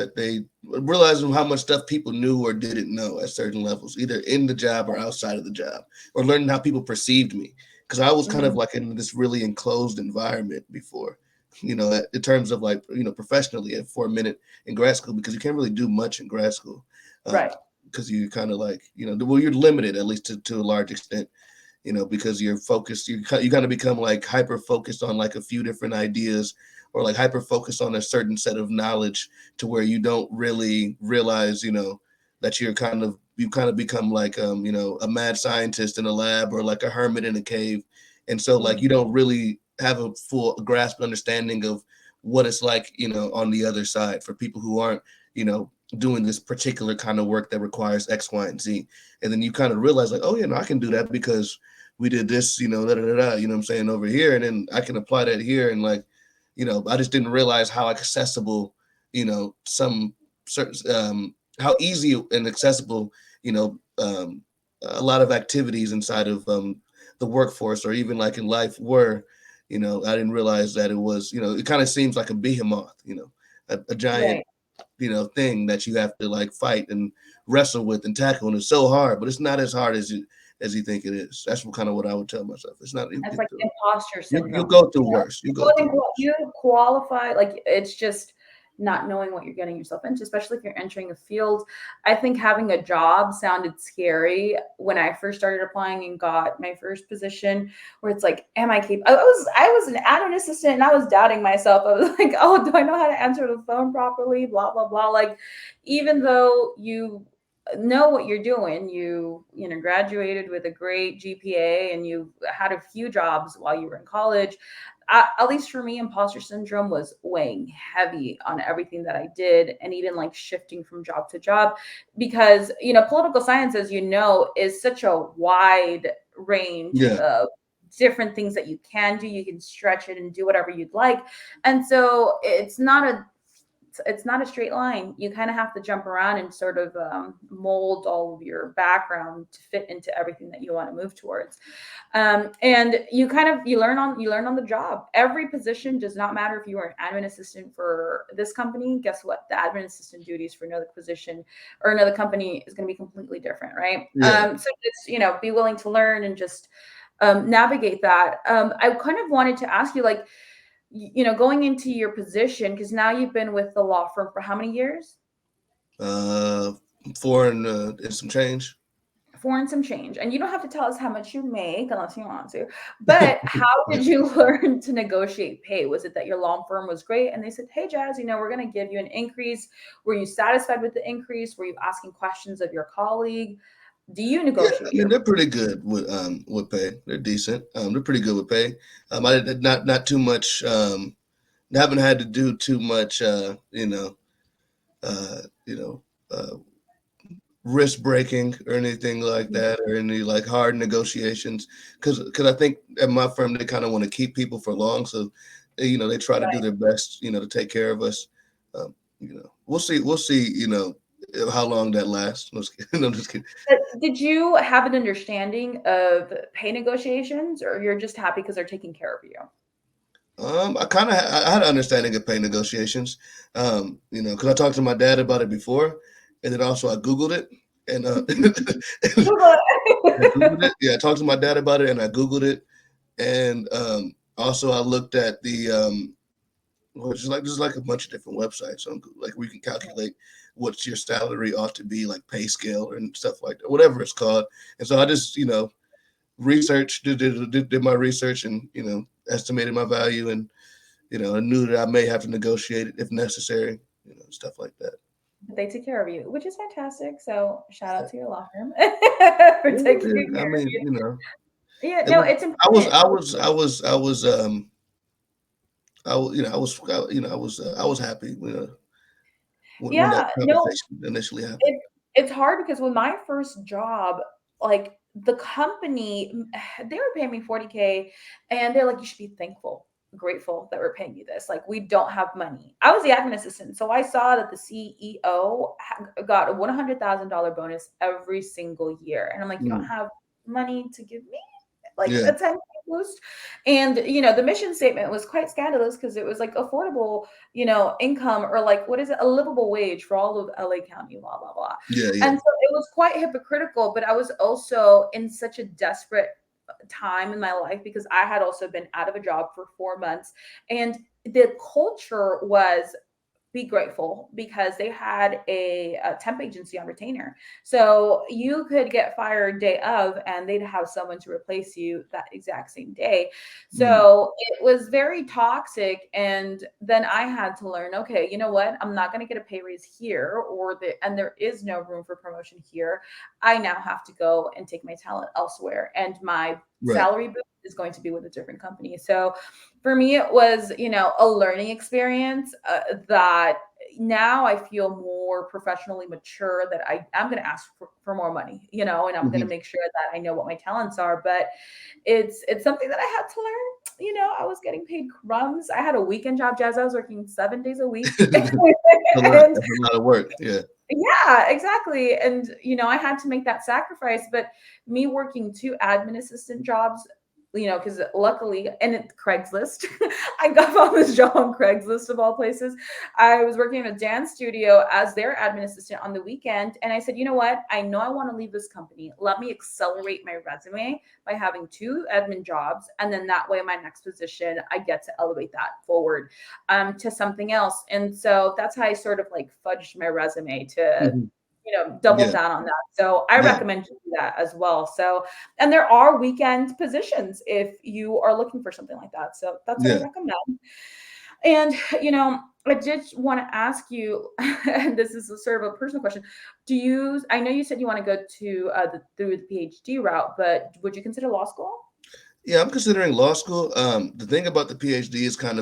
people knew or didn't know at certain levels, either in the job or outside of the job, or learning how people perceived me because I was kind of Mhm. like in this really enclosed environment before. You know, in terms of like you know professionally for a minute in grad school because you can't really do much in grad school Right. because you kind of like you know well you're limited at least to a large extent because you're focused, you kind of become like hyper focused on like a few different ideas, or like hyper focused on a certain set of knowledge, to where you don't really realize, that you kind of become like, a mad scientist in a lab, or like a hermit in a cave. And so like you Mhm. don't really have a full grasp and understanding of what it's like, on the other side, for people who aren't, doing this particular kind of work that requires X, Y, and Z. And then you kind of realize like, oh yeah, no, I can do that because we did this, da, da, da, da, what I'm saying, over here, and then I can apply that here. And like, I just didn't realize how accessible, some certain, how easy and accessible, a lot of activities inside of the workforce, or even like in life, were. I didn't realize that it was, it kind of seems like a behemoth, a giant, Right. thing that you have to like fight and wrestle with and tackle, and it's so hard, but it's not as hard as you think it is. That's kind of what I would tell myself. It's not. It's like imposter You'll syndrome. go through worse. You go through worse. You qualify, like it's just not knowing what you're getting yourself into, especially if you're entering a field. I think having a job sounded scary when I first started applying and got my first position, where it's like, am I capable? I was an admin assistant and I was doubting myself. I was like, oh, do I know how to answer the phone properly? Blah blah blah. Like, even though you know what you're doing, you graduated with a great GPA and you had a few jobs while you were in college. At least for me, imposter syndrome was weighing heavy on everything that I did, and even like shifting from job to job, because political science, as you know, is such a wide range Yeah, of different things that you can do. You can stretch it and do whatever you'd like, and so it's not a straight line. You kind of have to jump around and sort of mold all of your background to fit into everything that you want to move towards. And you learn on the job. Every position does not matter. If you are an admin assistant for this company, guess what? The admin assistant duties for another position or another company is going to be completely different, right? yeah. So just be willing to learn and just navigate that. I kind of wanted to ask you, like, going into your position, because now you've been with the law firm for how many years? Uh, foreign and some change. Four and some change. And you don't have to tell us how much you make unless you want to. But how did you learn to negotiate pay? Was it that your law firm was great and they said, hey, Jazz, we're going to give you an increase? Were you satisfied with the increase? Were you asking questions of your colleague? Do you Yeah, I negotiate mean your they're pretty good with pay. They're decent. They're pretty good with pay. I did not too much. Haven't had to do too much. Uh, you know, uh, risk breaking or anything like pay? that, or any like hard negotiations, because I think at my firm they kind of want to keep people for long, so they try to do their best, to take care of us. We'll see how long that lasts. No, just kidding. No, just kidding. But did you have an understanding of pay negotiations, or you're just happy because they're taking care of you? I had an understanding of pay negotiations, because I talked to my dad about it before, and then also I Googled it, and Google I Googled it. it. Yeah, I talked to my dad about it, and I Googled it, and also I looked at the just like there's like a bunch of different websites on Google, like where you can calculate what your salary ought to be, like pay scale and stuff like that, whatever it's called. And so I just researched, did my research, and estimated my value, and I knew that I may have to negotiate it if necessary, stuff like that. They take care of you, which is fantastic. So shout out to your law firm for taking Yeah, care I of mean, you. Yeah, it no, was. it's important. I was happy when that Yeah, no, conversation initially happened. it's hard because with my first job, like the company, they were paying me 40K, and they're like, you should be thankful, grateful that we're paying you this. Like, we don't have money. I was the admin assistant. So I saw that the CEO got a $100,000 bonus every single year. And I'm like, you don't Mm, have money to give me like yeah, a 10 boost. And the mission statement was quite scandalous because it was like affordable, income, or like, what is it, a livable wage for all of LA County, blah blah blah. yeah, yeah. And so it was quite hypocritical, but I was also in such a desperate time in my life because I had also been out of a job for 4 months, and the culture was be grateful because they had a temp agency on retainer. So you could get fired day of and they'd have someone to replace you that exact same day. Mm, So it was very toxic. And then I had to learn, okay, you know what? I'm not going to get a pay raise here and there is no room for promotion here. I now have to go and take my talent elsewhere. And my right. salary boost is going to be with a different company. So for me, it was, a learning experience that now I feel more professionally mature that I'm going to ask for more money, and I'm going to Mhm. make sure that I know what my talents are. But it's something that I had to learn. I was getting paid crumbs. I had a weekend job, Jazz. I was working 7 days a week. A lot. And That's a lot of work. Yeah. yeah, exactly. And, I had to make that sacrifice. But me working two admin assistant jobs, because luckily, and it's Craigslist, I got on this job on Craigslist of all places. I was working in a dance studio as their admin assistant on the weekend. And I said, you know what? I know I want to leave this company. Let me accelerate my resume by having two admin jobs. And then that way, my next position, I get to elevate that forward to something else. And so that's how I sort of like fudged my resume to, Mhm. double Yeah. down on that. So I Yeah. recommend you do that as well. So, and there are weekend positions if you are looking for something like that. So that's what I Yeah. recommend. And, I did want to ask you, and this is a sort of a personal question. I know you said you want to go to through the PhD route, but would you consider law school? Yeah. I'm considering law school. The thing about the PhD is kind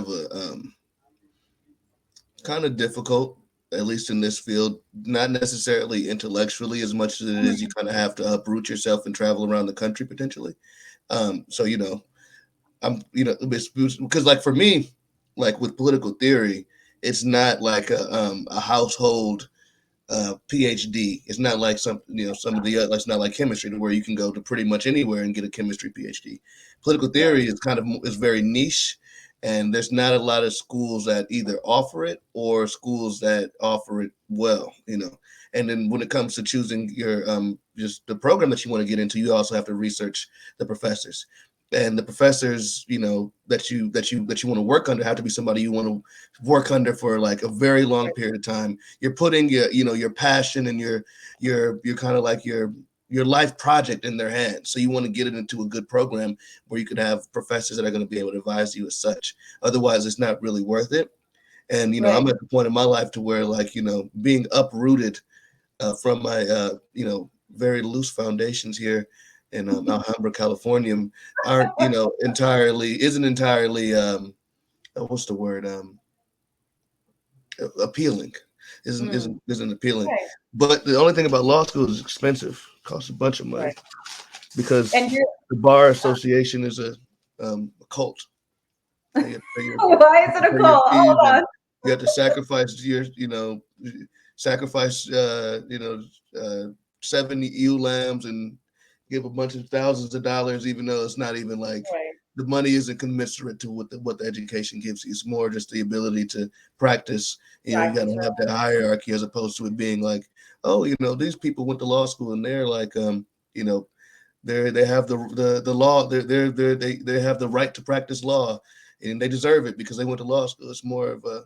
of difficult, at least in this field. Not necessarily intellectually as much as it is. You Mhm. kind of have to uproot yourself and travel around the country potentially. So because like for me, like with political theory, it's not like a household PhD. It's not like some of the other. It's not like chemistry, to where you can go to pretty much anywhere and get a chemistry PhD. Political Right, theory is very niche, and there's not a lot of schools that either offer it or schools that offer it well. And then when it comes to choosing your just the program that you want to get into, you also have to research the professors. And the professors, that you want to work under have to be somebody you want to work under for like a very long right, period of time. You're putting your passion and your kind of like your life project in their hands. So you want to get it into a good program where you could have professors that are going to be able to advise you as such. Otherwise, it's not really worth it. And I'm right. at the point in my life to where, like, being uprooted from my very loose foundations here in Alhambra, California, aren't entirely isn't entirely what's the word appealing. Isn't Mm, isn't isn't appealing. right, But the only thing about law school is it's expensive. It costs a bunch of money right. because And you're the bar association is a cult. So you have to pay your, why you is have it to a pay your call? fees, Hold and on. you have to sacrifice sacrifice 7 ewe lambs and give a bunch of thousands of dollars, even though it's not even like Right, the money isn't commensurate to what the education gives you. It's more just the ability to practice. You got practice, to have that hierarchy as opposed to it being like, oh, these people went to law school and they're like, you know, they have the law. They have the right to practice law, and they deserve it because they went to law school. It's more of a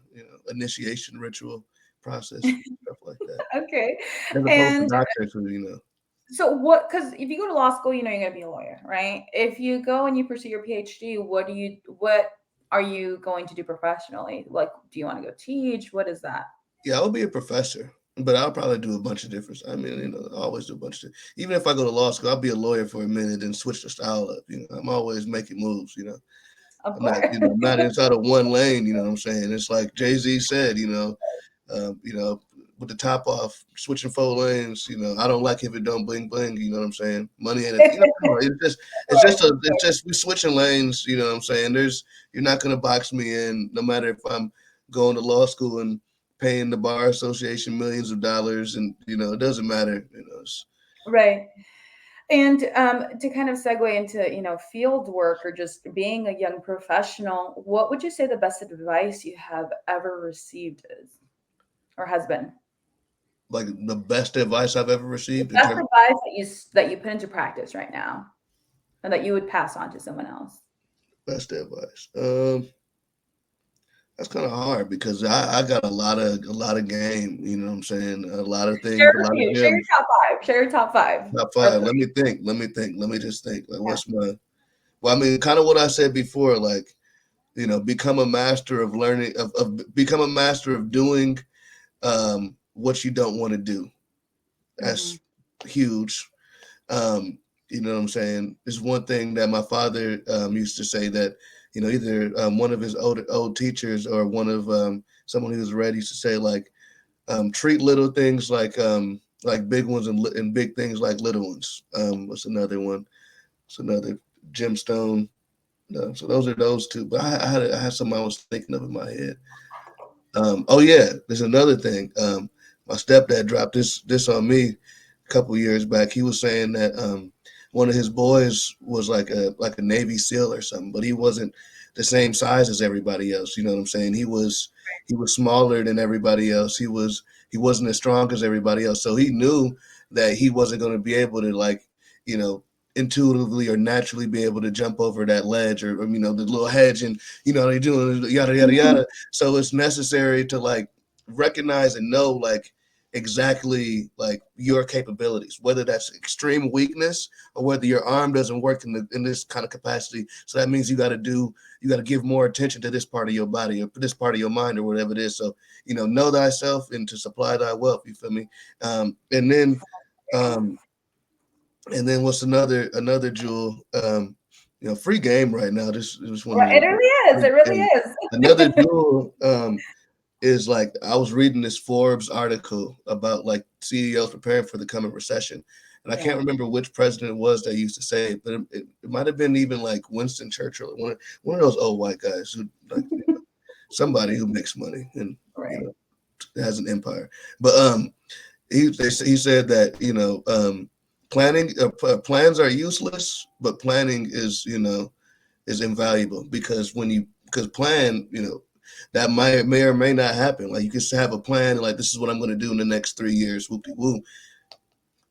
initiation ritual process, right. stuff like that, Okay. as opposed to And doctors who so what, because if you go to law school, you're gonna be a lawyer, right? If you go and you pursue your PhD, what are you going to do professionally? Like, do you want to go teach? What is that? Yeah, I'll be a professor, but I'll probably do a bunch of different. I mean, I always do a bunch of. Even if I go to law school, I'll be a lawyer for a minute and switch the style up. I'm always making moves. Of I'm not, course. I'm not inside of one lane. You know what I'm saying? It's like Jay-Z said. With the top off, switching 4 lanes. I don't like if it don't bling bling. You know what I'm saying? Money ain't it. It's just we switching lanes. You know what I'm saying? You're not gonna box me in, no matter if I'm going to law school and paying the bar association millions of dollars, and it doesn't matter. Right. And to kind of segue into, field work or just being a young professional, what would you say the best advice you have ever received is or has been? Like the best advice I've ever The received in best terms of advice that you put into practice right now and that you would pass on to someone else. best advice. That's kind of hard because I got a lot of game. You know what I'm saying? A lot of Share things, a with lot of me. Share your gems. top five. Share your top five Top or five. Let three. me think. Let me think. Let me just think. Like, Yeah. what's my? Well, I mean, kind of what I said before. Like, become a master of learning. Of become a master of doing what you don't want to do. Hmm. That's huge. Um, you know what I'm saying? There's one thing that my father used to say that either one of his old teachers or one of someone who was read used to say like treat little things like big ones and big things like little ones. What's another one? It's another gemstone. No, so those are those two. But I had something I was thinking of in my head. Oh yeah, there's another thing. My stepdad dropped this on me a couple years back. He was saying that one of his boys was like a Navy SEAL or something, but he wasn't the same size as everybody else. You know what I'm saying? He was smaller than everybody else. He wasn't as strong as everybody else. So he knew that he wasn't going to be able to you know intuitively or naturally be able to jump over that ledge or the little hedge and they doing yada yada yada. So it's necessary to recognize and know exactly your capabilities, whether that's extreme weakness or whether your arm doesn't work in this kind of capacity. So that means you got to give more attention to this part of your body or this part of your mind or whatever it is. So know thyself and to supply thy wealth. You feel me? And then um, what's another jewel? Free game right now. This one Right. is It really is. It really and is. another jewel is like I was reading this Forbes article about like CEOs preparing for the coming recession, and I can't Yeah. remember which president it was that used to say it, but it might have been even like Winston Churchill, one of those old white guys who somebody who makes money and you Right. know has an empire. But he said that planning plans are useless, but planning is invaluable because because plan that may or may not happen. Like you can have a plan like this is what I'm going to do in the next 3 years. Whoop woo.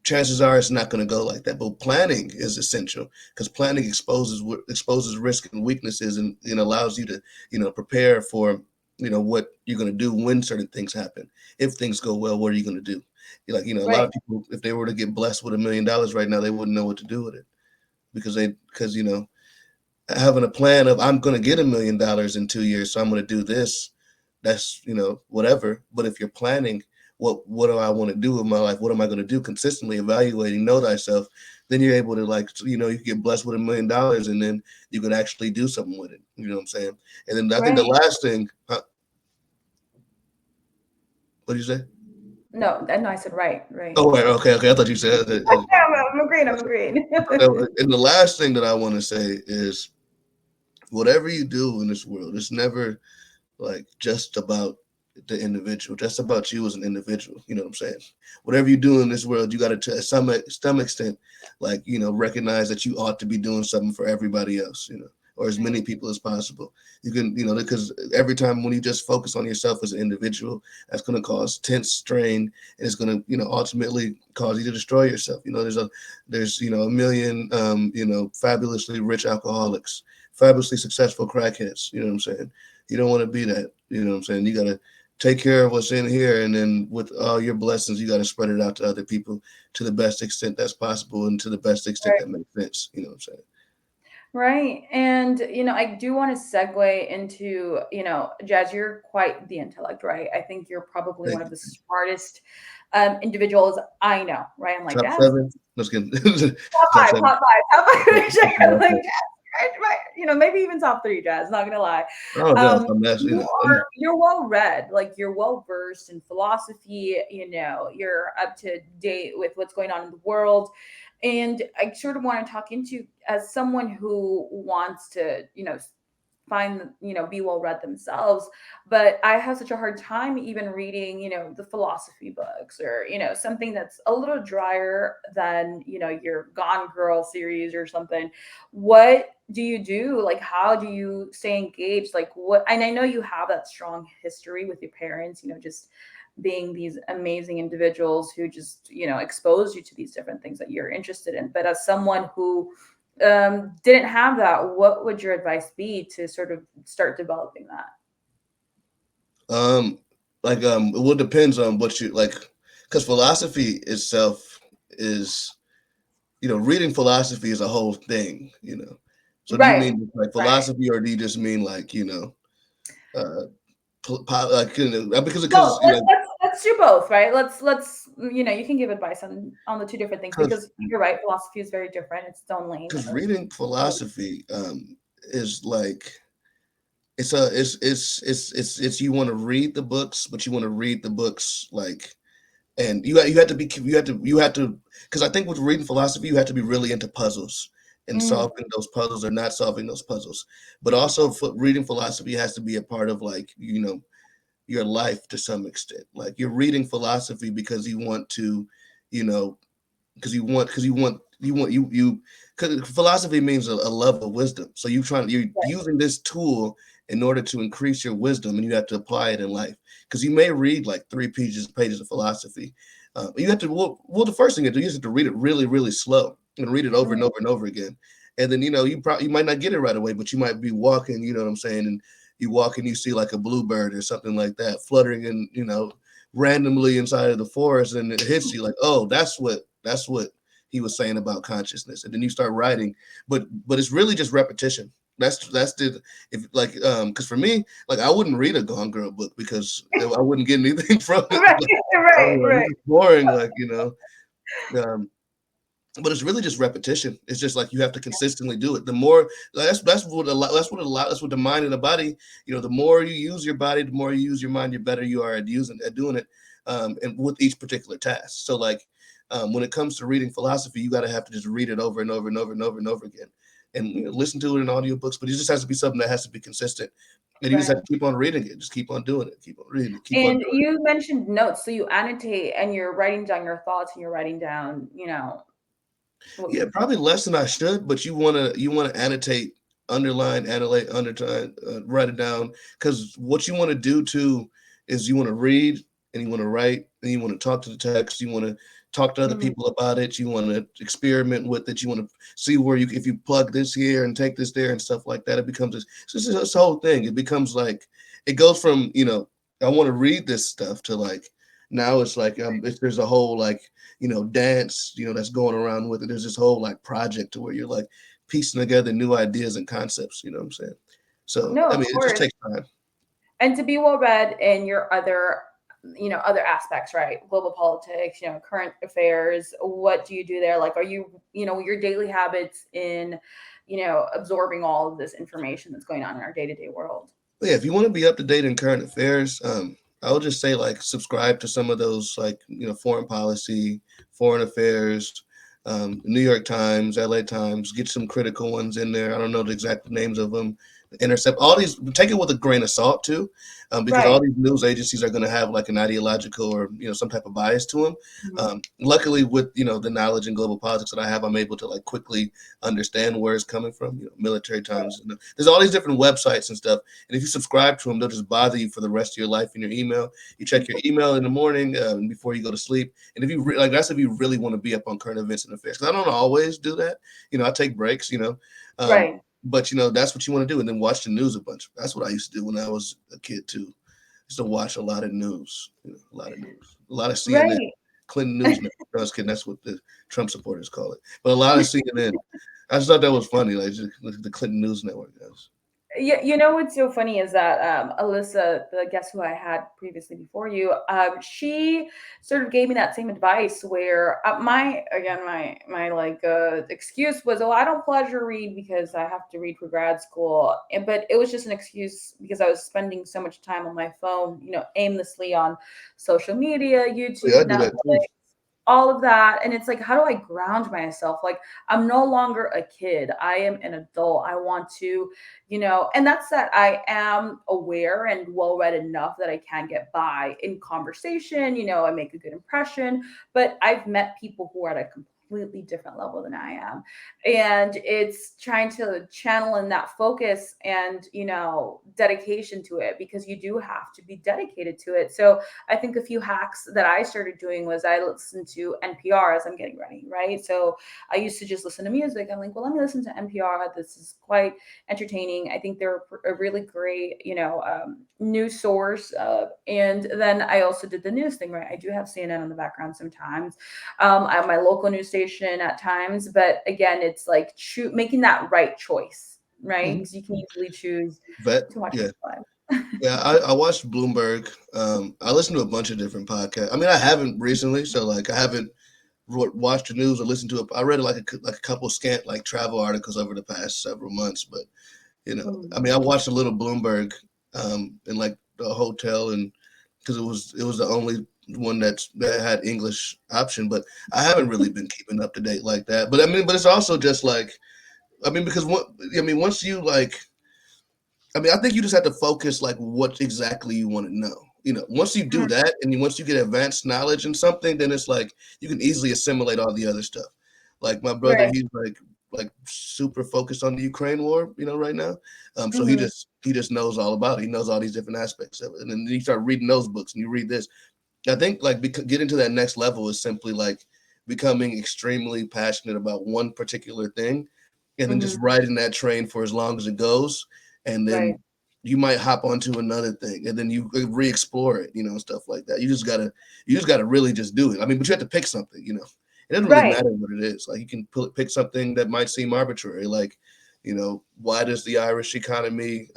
Chances are it's not going to go like that. But planning is essential because planning exposes risk and weaknesses and allows you to prepare for what you're going to do when certain things happen. If things go well, what are you going to do? A lot Right. of people, if they were to get blessed with $1 million right now, they wouldn't know what to do with it because having a plan of I'm going to get $1 million in 2 years, so I'm going to do this. That's whatever. But if you're planning, what do I want to do with my life? What am I going to do? Consistently evaluating, know thyself. Then you're able to you get blessed with $1 million, and then you can actually do something with it. You know what I'm saying? And then I think the Right. last thing. What did you say? No, no, I said right. Right. Oh, right. Okay. Okay. I thought you said. I'm agreeing. I'm agreeing. And the last thing that I want to say is, whatever you do in this world, it's never just about the individual, just about you as an individual. You know what I'm saying? Whatever you do in this world, you got to, to some extent, recognize that you ought to be doing something for everybody else. Or as many Right. people as possible. You can, because every time when you just focus on yourself as an individual, that's going to cause tense strain, and it's going to, ultimately cause you to destroy yourself. There's a million, fabulously rich alcoholics, fabulously successful crackheads. You know what I'm saying? You don't want to be that. You know what I'm saying? You got to take care of what's in here, and then with all your blessings, you got to spread it out to other people to the best extent that's possible and to the best extent that makes sense. You know what I'm saying? Right. And, I do want to segue into, Jazz, you're quite the intellect, right? I think you're probably one Thank of you. the smartest individuals I know, right? I'm like, Top Jazz, seven. Let's get top top five, seven. top five, top five. I'm like, Okay. Jazz, right, right. Maybe even top three, Jazz, not gonna lie. Oh no, I'm You actually are you're well read, like you're well versed in philosophy, you're up to date with what's going on in the world. And I sort of want to talk into as someone who wants to, find, be well read themselves. But I have such a hard time even reading, the philosophy books or, something that's a little drier than, your Gone Girl series or something. What do you do? Like, how do you stay engaged? Like, what, and I know you have that strong history with your parents, just being these amazing individuals who just, expose you to these different things that you're interested in. But as someone who didn't have that, what would your advice be to sort of start developing that? Um, it will depends on what you like, because philosophy itself is, reading philosophy is a whole thing. So do you Right. mean like Right. philosophy, or do you just mean like, uh, like, because Well, let's do both, right? Let's you can give advice on the two different things because because you're right. Philosophy is very different. It's its own lane because of reading study. philosophy is like it's you want to read the books, but you want to read the books like, and you had to because I think with reading philosophy you have to be really into puzzles and Mm, solving those puzzles or not solving those puzzles, but also reading philosophy has to be a part of like your life to some extent. Like you're reading philosophy because you want to, you know, because you want because philosophy means a love of wisdom. So you're right. using this tool in order to increase your wisdom, and you have to apply it in life. Because you may read like three pages of philosophy. You have to well the first thing you do is have to read it really really slow and read it over and Mm, over and over again. And then you might not get it right away, but you might be walking. You know what I'm saying? And you walk and you see like a bluebird or something like that fluttering in randomly inside of the forest, and it hits you like, oh, that's what he was saying about consciousness. And then you start writing, but it's really just repetition. That's the if like because for me, like I wouldn't read a Gone Girl book because I wouldn't get anything from it. right. Like, I Right. was like, Right. this is boring, like um, but it's really just repetition. It's just like you have to consistently do it. The more that's what the mind and the body. The more you use your body, the more you use your mind, the better you are at doing it, and with each particular task. So like when it comes to reading philosophy, you got to have to just read it over and over and over and over and over again, and listen to it in audiobooks. But it just has to be something that has to be consistent, and you just have Right. to keep on reading it. Just keep on doing it. Keep on reading it. Keep on And doing it. you mentioned notes, so you annotate and you're writing down your thoughts and you're writing down, what Yeah, probably less than I should, but you wanna annotate, underline, annulate, underline, write it down. Because what you wanna do too is you wanna read and you wanna write and you wanna talk to the text. You wanna talk to other mm, people about it. You wanna experiment with it. You wanna see where if you plug this here and take this there and stuff like that. It becomes this whole thing. It becomes like it goes from I want to read this stuff to like now it's like there's a whole like dance, that's going around with it. There's this whole like project to where you're like piecing together new ideas and concepts. You know what I'm saying? So no, I of mean, it just course. takes time. And to be well read in your other aspects, right? Global politics, current affairs. What do you do there? Like, are your daily habits in, absorbing all of this information that's going on in our day-to-day world? But yeah, if you want to be up to date in current affairs, I would just say like subscribe to some of those like foreign policy, foreign affairs, New York Times, LA Times. Get some critical ones in there. I don't know the exact names of them. Intercept all these. Take it with a grain of salt too, because all Right. these news agencies are going to have like an ideological or some type of bias to them. Mhm. Luckily, with the knowledge in global politics that I have, I'm able to like quickly understand where it's coming from. Military Times. There's all these different websites and stuff, and if you subscribe to them, they'll just bother you for the rest of your life in your email. You check your email in the morning before you go to sleep. And if like that's if you really want to be up on current events and affairs. Because I don't always do that. I take breaks. Um, Right. but that's what you want to do, and then watch the news a bunch. That's what I used to do when I was a kid too. I used to watch a lot of news. A lot of news, a lot of CNN, Right. Clinton News Network. No, I was kidding. That's what the Trump supporters call it. But a lot of CNN. I just thought that was funny, like just the Clinton News Network guys. Yeah, what's so funny is that Alyssa, the guest who I had previously before you, she sort of gave me that same advice where my like excuse was, oh, I don't pleasure read because I have to read for grad school, but it was just an excuse because I was spending so much time on my phone, aimlessly on social media, Oh, yeah, I YouTube, do Netflix, that too. all of that. And it's like, how do I ground myself? Like, I'm no longer a kid, I am an adult. I want to, and that's that I am aware and well read enough that I can get by in conversation. I make a good impression, but I've met people who are at a completely different level than I am. And it's trying to channel in that focus and, dedication to it, because you do have to be dedicated to it. So I think a few hacks that I started doing was I listened to NPR as I'm getting ready, right? So I used to just listen to music. I'm like, well, let me listen to NPR. This is quite entertaining. I think they're a really great, news source. And then I also did the news thing, right? I do have CNN on the background sometimes. I have my local news station at times, but again, it's like making that right choice, right? Mhm. Because you can easily choose Vet, to watch yeah. live. Yeah, I watched Bloomberg. I listened to a bunch of different podcasts. I mean, I haven't recently, so like I haven't watched the news or listened to it. I read like a couple scant like travel articles over the past several months, but I Mm. mean, I watched a little Bloomberg in like the hotel, and because it was the only one that had English option, but I haven't really been keeping up to date like that. But I mean, but it's also just like I mean, because what I mean, once you like I mean, I think you just have to focus like what exactly you want to know. Once you do Mhm. that, and once you get advanced knowledge in something, then it's like you can easily assimilate all the other stuff. Like my brother, Right. he's like super focused on the Ukraine war, right now. So Hmm. he just knows all about it. He knows all these different aspects of it, and then you start reading those books, and you read this. I think like getting to that next level is simply like becoming extremely passionate about one particular thing, and then just Hmm. riding that train for as long as it goes, and Right. then you might hop onto another thing, and then you re-explore it, stuff like that. You just gotta really just do it. I mean, but you have to pick something. It doesn't really Right. matter what it is. Like you can pick something that might seem arbitrary, like why does the Irish economy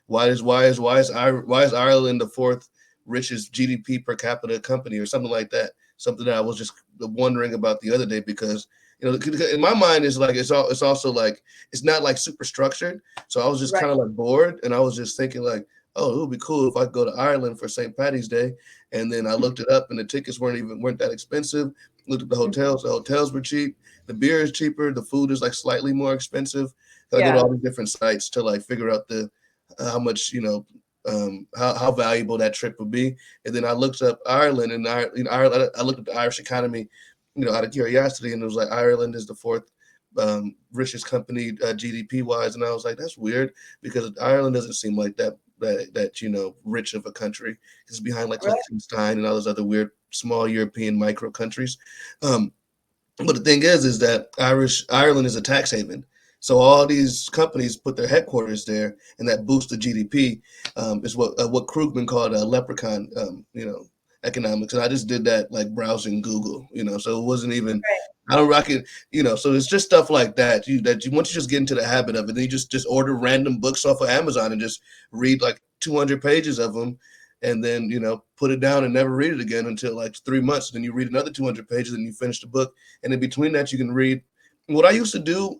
why is Ireland the fourth richest GDP per capita company or something like that? Something that I was just wondering about the other day because in my mind it's like it's also like it's not like super structured. So I was just kind Right. of like bored and I was just thinking like, oh, it would be cool if I could go to Ireland for St. Patty's Day. And then I looked it up and the tickets weren't that expensive. Looked at the Mhm. hotels. The hotels were cheap. The beer is cheaper. The food is like slightly more expensive. So I go to Yeah. all these different sites to like figure out the how much how valuable that trip would be. And then I looked up Ireland and Ireland. I looked at the Irish economy, out of curiosity, and it was like Ireland is the fourth richest company GDP wise, and I was like, that's weird because Ireland doesn't seem like that rich of a country. It's behind like Right. Liechtenstein and all those other weird small European micro countries. Um, but the thing is that Ireland is a tax haven. So all these companies put their headquarters there, and that boosts the GDP. Is what Krugman called a leprechaun, economics. And I just did that like browsing Google, So it wasn't even I don't rock it, So it's just stuff like that. You once you just get into the habit of it, then you just order random books off of Amazon and just read like 200 pages of them, and then put it down and never read it again until like 3 months. Then you read another 200 pages and you finish the book, and in between that you can read. What I used to do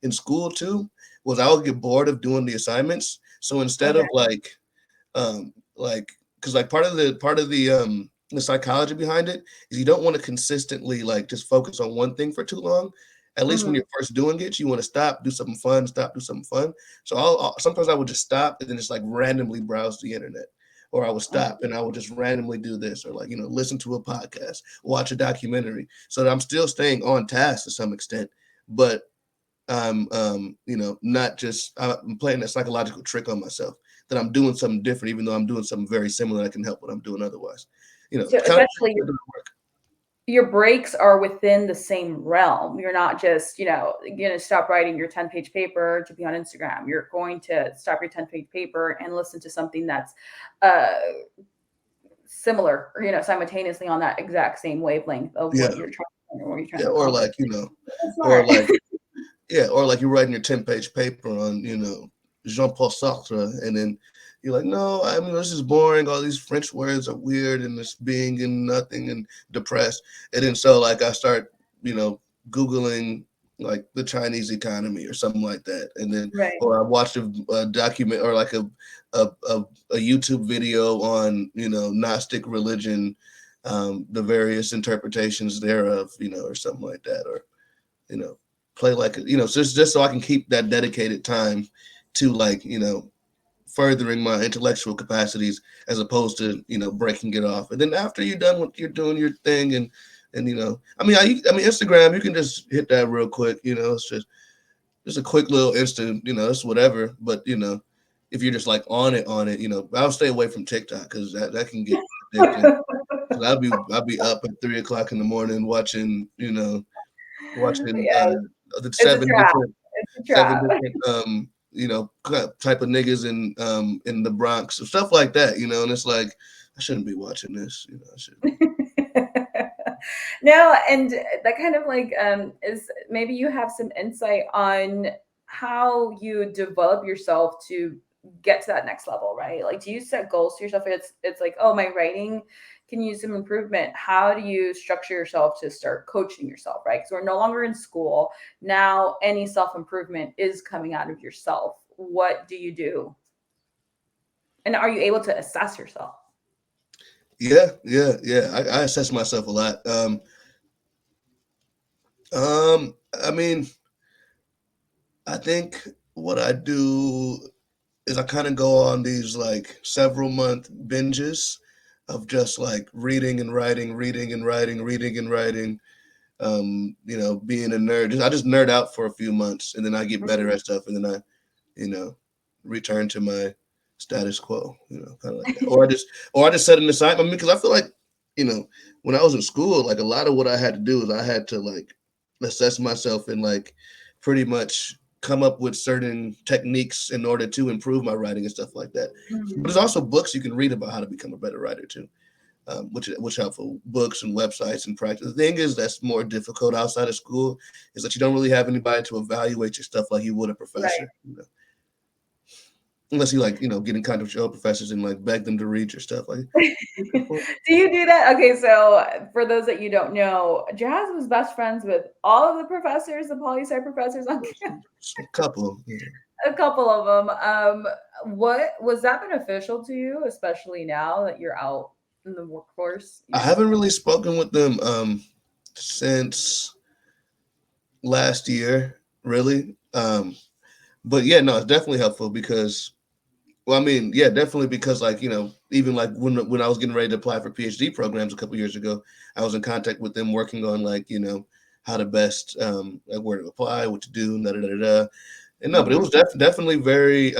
in school too was I would get bored of doing the assignments, so instead Okay. of like because like part of the psychology behind it is you don't want to consistently like just focus on one thing for too long. At least when Hmm. you're first doing it, you want to stop, do something fun, stop, do something fun. So sometimes I would just stop and then just like randomly browse the internet, or I would stop and I would just randomly do this, or like listen to a podcast, watch a documentary, so that I'm still staying on task to some extent, but I'm not just I'm playing that psychological trick on myself that I'm doing something different, even though I'm doing something very similar that can help what I'm doing otherwise. So Kind of essentially, your breaks are within the same realm. You're not just, going to stop writing your 10-page paper to be on Instagram. You're going to stop your 10-page paper and listen to something that's uh, similar, or, simultaneously on that exact same wavelength of yeah, what you're trying yeah, to or accomplish. like That's or smart. like yeah, or like you're writing your 10-page paper on Jean-Paul Sartre, and then you're like, no, I mean this is boring. All these French words are weird, and this being and nothing and depressed. And then so like I start googling like the Chinese economy or something like that, and then Right. or I watched a document or like a, a a YouTube video on Gnostic religion, the various interpretations thereof, or something like that, or you know, play like so it's just so I can keep that dedicated time to like furthering my intellectual capacities as opposed to breaking it off. And then after you're done with you're doing your thing and And I mean, Instagram, you can just hit that real quick. It's just a quick little instant. It's whatever. But if you're just like on it, I'll stay away from TikTok because that can get addicting. So I'll be up at 3 o'clock in the morning watching Yeah, the it's a seven trap. different It's a seven trap. different type of niggas in the Bronx, stuff like that, and it's like I shouldn't be watching this, I should. No, and that kind of like is maybe you have some insight on how you develop yourself to get to that next level, right? Like, do you set goals to yourself? It's like, oh, my writing can use some improvement. How do you structure yourself to start coaching yourself, right? Because we're no longer in school now. Any self improvement is coming out of yourself. What do you do, and are you able to assess yourself? Yeah. I assess myself a lot. I mean, I think what I do is I kind of go on these like several month binges of just like reading and writing, reading and writing, reading and writing. Being a nerd. I just nerd out for a few months and then I get better Mhm. at stuff and then I, you know, return to my status quo, kind of like that. Or I just set an assignment because I feel like, you know, when I was in school, like a lot of what I had to do is I had to like assess myself and like pretty much come up with certain techniques in order to improve my writing and stuff like that. But there's Mhm. also books you can read about how to become a better writer too, which helpful books and websites and practice. The thing is that's more difficult outside of school is that you don't really have anybody to evaluate your stuff like you would a Right. professor, unless you like get in contact with your own professors and like beg them to read your stuff. Like, Do you do that? Okay, so for those that you don't know, Jazz was best friends with all of the professors, the poli sci professors on a couple. a couple of them. What was that beneficial to you, especially now that you're out in the workforce? I haven't really spoken with them since last year, really. But yeah, no, it's definitely helpful because well, I mean, yeah, definitely because like, even like when I was getting ready to apply for PhD programs a couple years ago, I was in contact with them working on like, how to best like where to apply, what to do, da da da da. And no, but it Mhm. was definitely very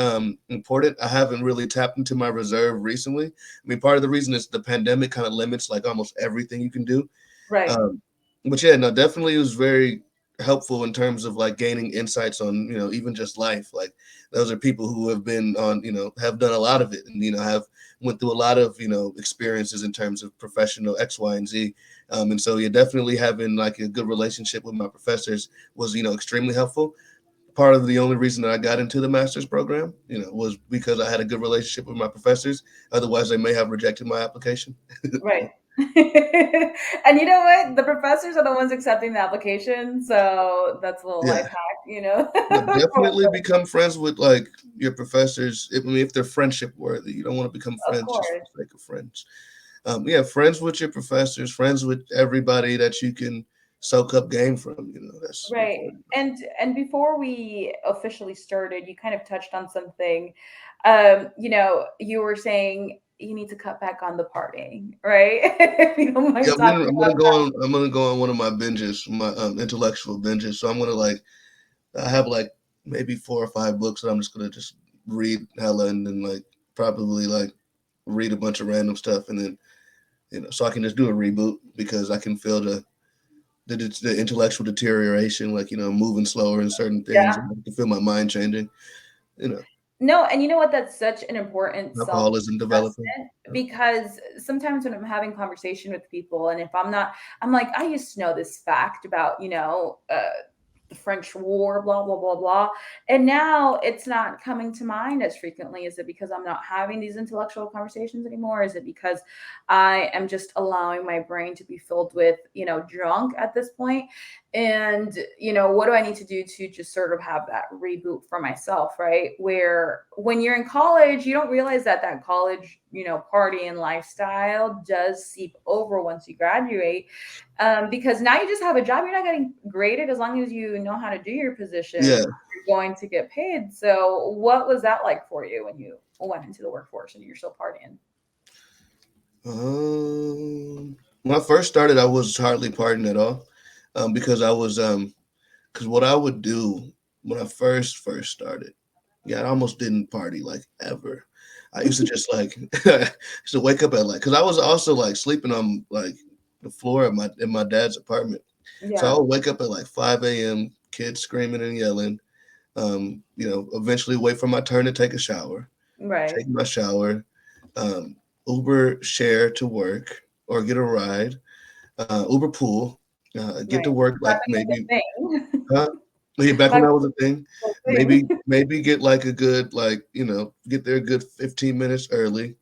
important. I haven't really tapped into my reserve recently. I mean, part of the reason is the pandemic kind of limits like almost everything you can do. Right. Um, but yeah, no, definitely it was very helpful in terms of like gaining insights on, even just life. Like those are people who have been on, have done a lot of it and, have went through a lot of, experiences in terms of professional X, Y, and Z. And so yeah, definitely having like a good relationship with my professors was, extremely helpful. Part of the only reason that I got into the master's program, was because I had a good relationship with my professors. Otherwise, they may have rejected my application. Right. And you know what? The professors are the ones accepting the application, so that's a little life Yeah. hack. No, definitely become friends with like your professors. I mean, if they're friendship worthy, you don't want to become Of friends just for course. the sake of friends. Yeah, friends with your professors, friends with everybody that you can soak up game from. That's Right. important. And before we officially started, you kind of touched on something. You were saying you need to cut back on the partying, right? If you don't Yeah, mind I'm gonna talking I'm about gonna go on. I'm gonna go on one of my binges, my intellectual binges. So I'm gonna like I have like maybe 4 or 5 books that I'm just gonna just read hella and then like probably like read a bunch of random stuff and then so I can just do a reboot because I can feel the intellectual deterioration, like moving slower in certain things, that. and I can feel my mind changing. You know, No, and you know what? That's such an important alcoholism developing. self-assessment because sometimes when I'm having conversation with people, and if I'm not, I'm like, I used to know this fact about, the French War, blah, blah, blah, blah. And now it's not coming to mind as frequently. Is it because I'm not having these intellectual conversations anymore? Is it because I am just allowing my brain to be filled with, drunk at this point? And what do I need to do to just sort of have that reboot for myself, right? Where when you're in college you don't realize that college party and lifestyle does seep over once you graduate, because now you just have a job. You're not getting graded as long as you know how to do your position. Yeah. You're going to get paid. So what was that like for you when you went into the workforce and you're still partying? Um, When I first started, I was hardly partying at all, because I was because what I would do when I first started, yeah, I almost didn't party like ever. I used to just like I used to wake up at like because I was also like sleeping on like the floor of my dad's apartment, so I Yeah, would wake up at like 5 a.m. Kids screaming and yelling. Eventually wait for my turn to take a shower, right, take my shower, Uber share to work or get a ride, Uber pool, get to right. work Back like when it was maybe, a thing. huh? Yeah, back when Back that when was a thing, it was a maybe thing. maybe get like a good like get there a good 15 minutes early,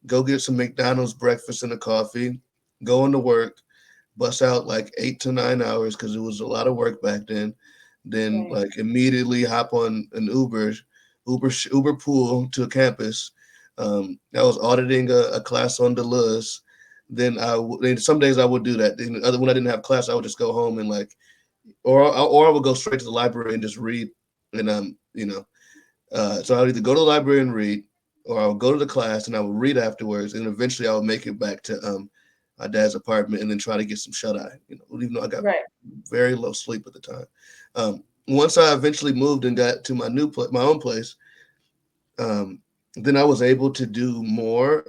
go get some McDonald's breakfast and a coffee, go into work, bust out like 8 to 9 hours because it was a lot of work back then. Then Right, like immediately hop on an Uber pool to a campus. I was auditing a class on Deleuze. Then some days I would do that. Then other when I didn't have class, I would just go home and like, or I would go straight to the library and just read. And so I would either go to the library and read, or I would go to the class and I would read afterwards, and eventually I would make it back to my dad's apartment and then try to get some shut eye. Even though I got right, very low sleep at the time. Once I eventually moved and got to my own place, um, then I was able to do more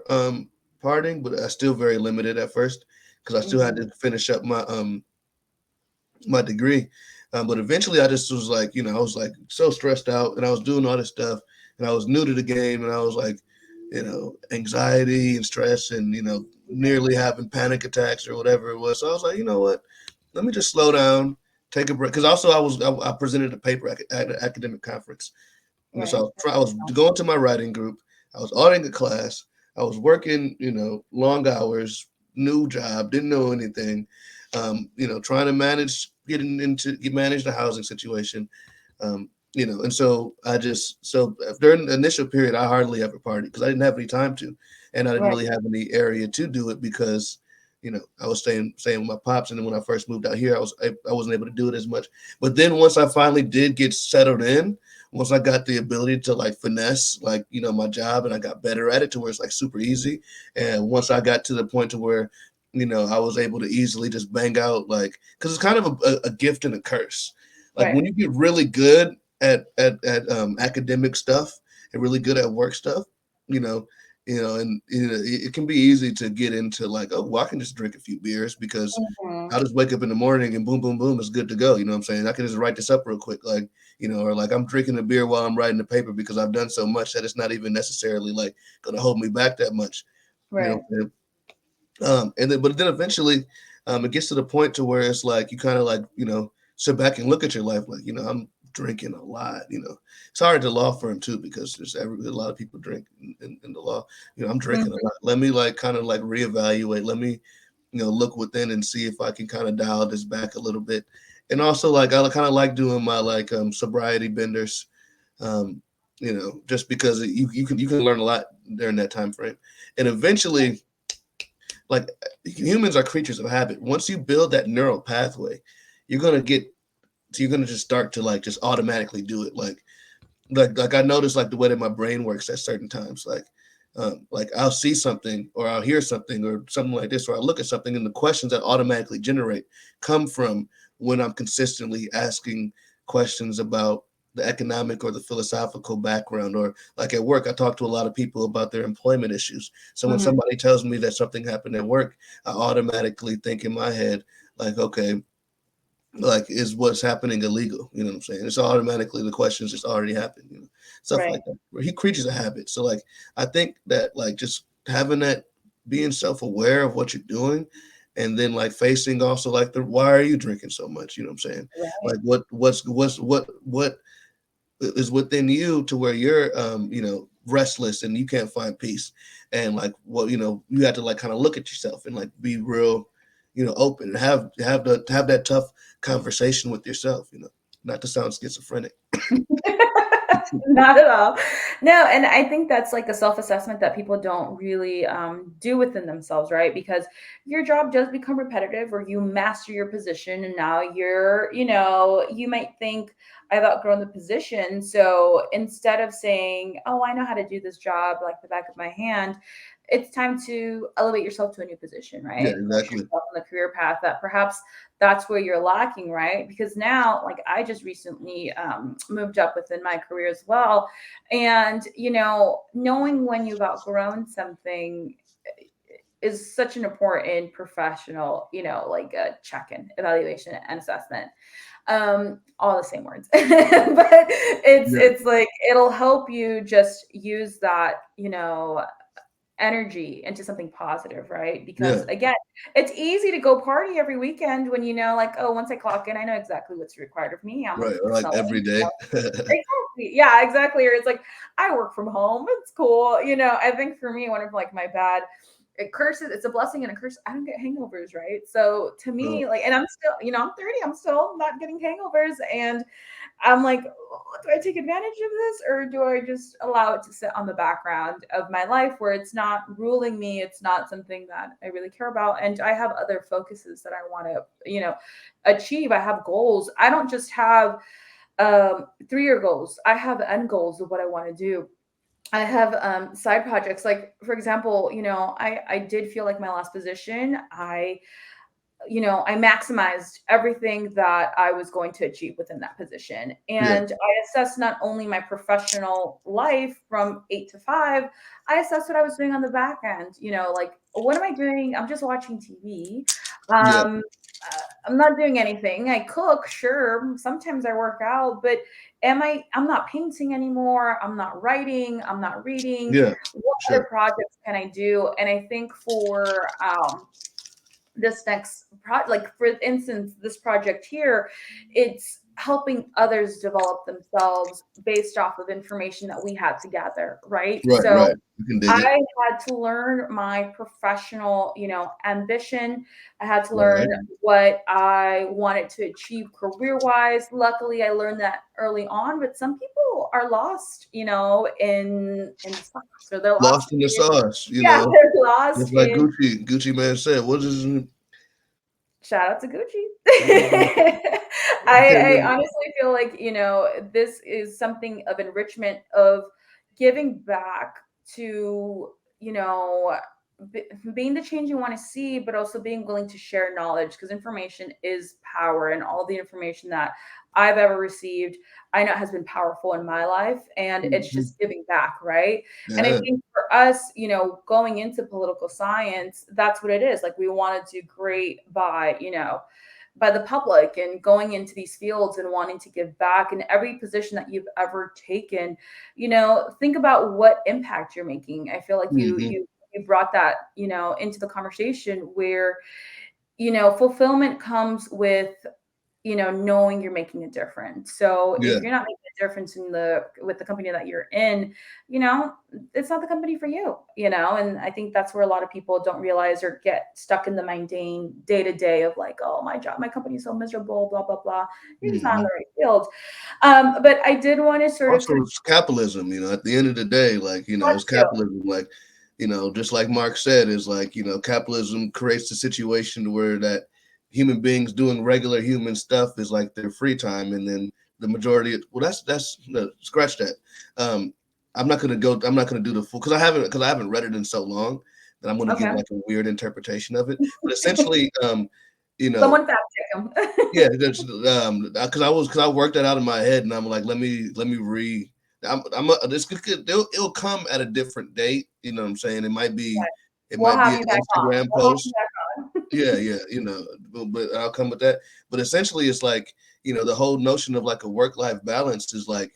partying, but I still very limited at first because I still had mhm, to finish up my degree. But eventually, I just was like, I was like so stressed out, and I was doing all this stuff, and I was new to the game, and I was like, anxiety and stress, and nearly having panic attacks or whatever it was. So I was like, you know what? Let me just slow down, take a break, because also I presented a paper at an academic conference. So right, I was going to my writing group. I was auditing a class. I was working, long hours, new job, didn't know anything. Trying to manage the housing situation. And so during the initial period, I hardly ever partied because I didn't have any time to, and I didn't right, really have any area to do it because, I was staying with my pops, and then when I first moved out here, I wasn't able to do it as much. But then once I finally did get settled in, once I got the ability to like finesse like my job, and I got better at it to where it's like super easy, and once I got to the point to where I was able to easily just bang out like because it's kind of a gift and a curse. Like right. when you get really good at academic stuff and really good at work stuff, you know, and it can be easy to get into like, oh, well, I can just drink a few beers because Mhm, I'll just wake up in the morning and boom, boom, boom, it's good to go. You know what I'm saying? I can just write this up real quick, like or like I'm drinking a beer while I'm writing the paper because I've done so much that it's not even necessarily like gonna hold me back that much. You right, know, but then eventually, it gets to the point to where it's like you kind of like sit back and look at your life like I'm drinking a lot. It's hard to law firm too because a lot of people drink in the law. I'm drinking a mhm, lot. Let me like kind of like reevaluate. Let me look within and see if I can kind of dial this back a little bit. And also like I kind of like doing my like sobriety benders. Um, just because you can learn a lot during that time frame, and eventually like humans are creatures of habit. Once you build that neural pathway, you're gonna get you're gonna just start to like just automatically do it. Like I notice like the way that my brain works at certain times. Like I'll see something or I'll hear something or something like this, or I look at something and the questions that automatically generate come from when I'm consistently asking questions about the economic or the philosophical background, or like at work I talk to a lot of people about their employment issues. So when mhm, somebody tells me that something happened at work, I automatically think in my head like, okay, like is what's happening illegal? You know what I'm saying? It's automatically the questions just already happened, stuff right. like that. Where he creatures a habit. So like I think that like just having that being self-aware of what you're doing and then like facing also like the why are you drinking so much? You know what I'm saying? Right. Like what is within you to where you're restless and you can't find peace, and like what you have to like kind of look at yourself and like be real open and have that tough conversation with yourself, not to sound schizophrenic. Not at all. No, and I think that's like a self-assessment that people don't really do within themselves, right? Because your job does become repetitive or you master your position and now you might think I've outgrown the position. So instead of saying, oh, I know how to do this job like the back of my hand, it's time to elevate yourself to a new position, Yeah, right? Push exactly. yourself in the career path that perhaps that's where you're lacking, right? Because now, like I just recently moved up within my career as well. And, knowing when you've outgrown something is such an important professional, like a check-in, evaluation, and assessment. All the same words. But Yeah, it's like it'll help you just use that, energy into something positive, right? Because yeah, again, it's easy to go party every weekend when like, oh, once I clock in, I know exactly what's required of me. I'm right. Or like excelling. every day. Exactly. Yeah, exactly. Or it's like I work from home. It's cool. I think for me, one of like my bad curses, it's a blessing and a curse. I don't get hangovers, right? So to Oh, me, like, and I'm still, I'm 30, I'm still not getting hangovers. And I'm like, "Oh, do I take advantage of this or do I just allow it to sit on the background of my life where it's not ruling me? It's not something that I really care about. And I have other focuses that I want to, achieve. I have goals. I don't just have 3-year goals. I have end goals of what I want to do. I have side projects. Like, for example, I did feel like my last position, I maximized everything that I was going to achieve within that position. yeah, And I assessed not only my professional life from 8 to 5, I assessed what I was doing on the back end. Like, what am I doing? I'm just watching TV. yeah, I'm not doing anything. I cook, sure. Sometimes I work out, but I'm not painting anymore. I'm not writing. I'm not reading. yeah. What other Sure. projects can I do? And I think for this next like for instance this project here, it's helping others develop themselves based off of information that we had to gather, right? Right, So right. You can dig it. I had to learn my professional, ambition. I had to learn Right. what I wanted to achieve career wise. Luckily, I learned that early on, but some people are lost, in the sauce, or they're lost Lost in the in, sauce, yeah, they're lost just like in. Gucci Man said. What is his Shout out to Gucci. I can't I remember. honestly feel like, this is something of enrichment of giving back to, being the change you want to see, but also being willing to share knowledge because information is power. And all the information that I've ever received, I know has been powerful in my life. And it's Mhm. just giving back, right? And I Yeah, think for us, going into political science, that's what it is. Like we want to do great by, by the public and going into these fields and wanting to give back in every position that you've ever taken, think about what impact you're making. I feel like you mhm. you you brought that, into the conversation where, fulfillment comes with knowing you're making a difference. So Yeah, if you're not making a difference with the company that you're in, it's not the company for you, and I think that's where a lot of people don't realize or get stuck in the mundane day to day of like, oh, my job, my company's so miserable, blah, blah, blah. You're just not in mhm. the right field. But I did want to sort of Also, switch. it's capitalism, at the end of the day, like, Got it's you. capitalism, like, just like Mark said, is like, capitalism creates a situation where that human beings doing regular human stuff is like their free time. And then the majority of, well, that's no, scratch that. Um, I'm not gonna do the full because I haven't read it in so long that I'm gonna give Okay. like a weird interpretation of it. But essentially, you know, Someone fact check him. yeah, that's because I worked that out in my head, and I'm like, let me read. This it'll come at a different date. You know what I'm saying? It We'll might be have an you back on. Instagram We'll have you post. back on. Yeah, yeah, but I'll come with that. But essentially, it's like the whole notion of like a work life balance is like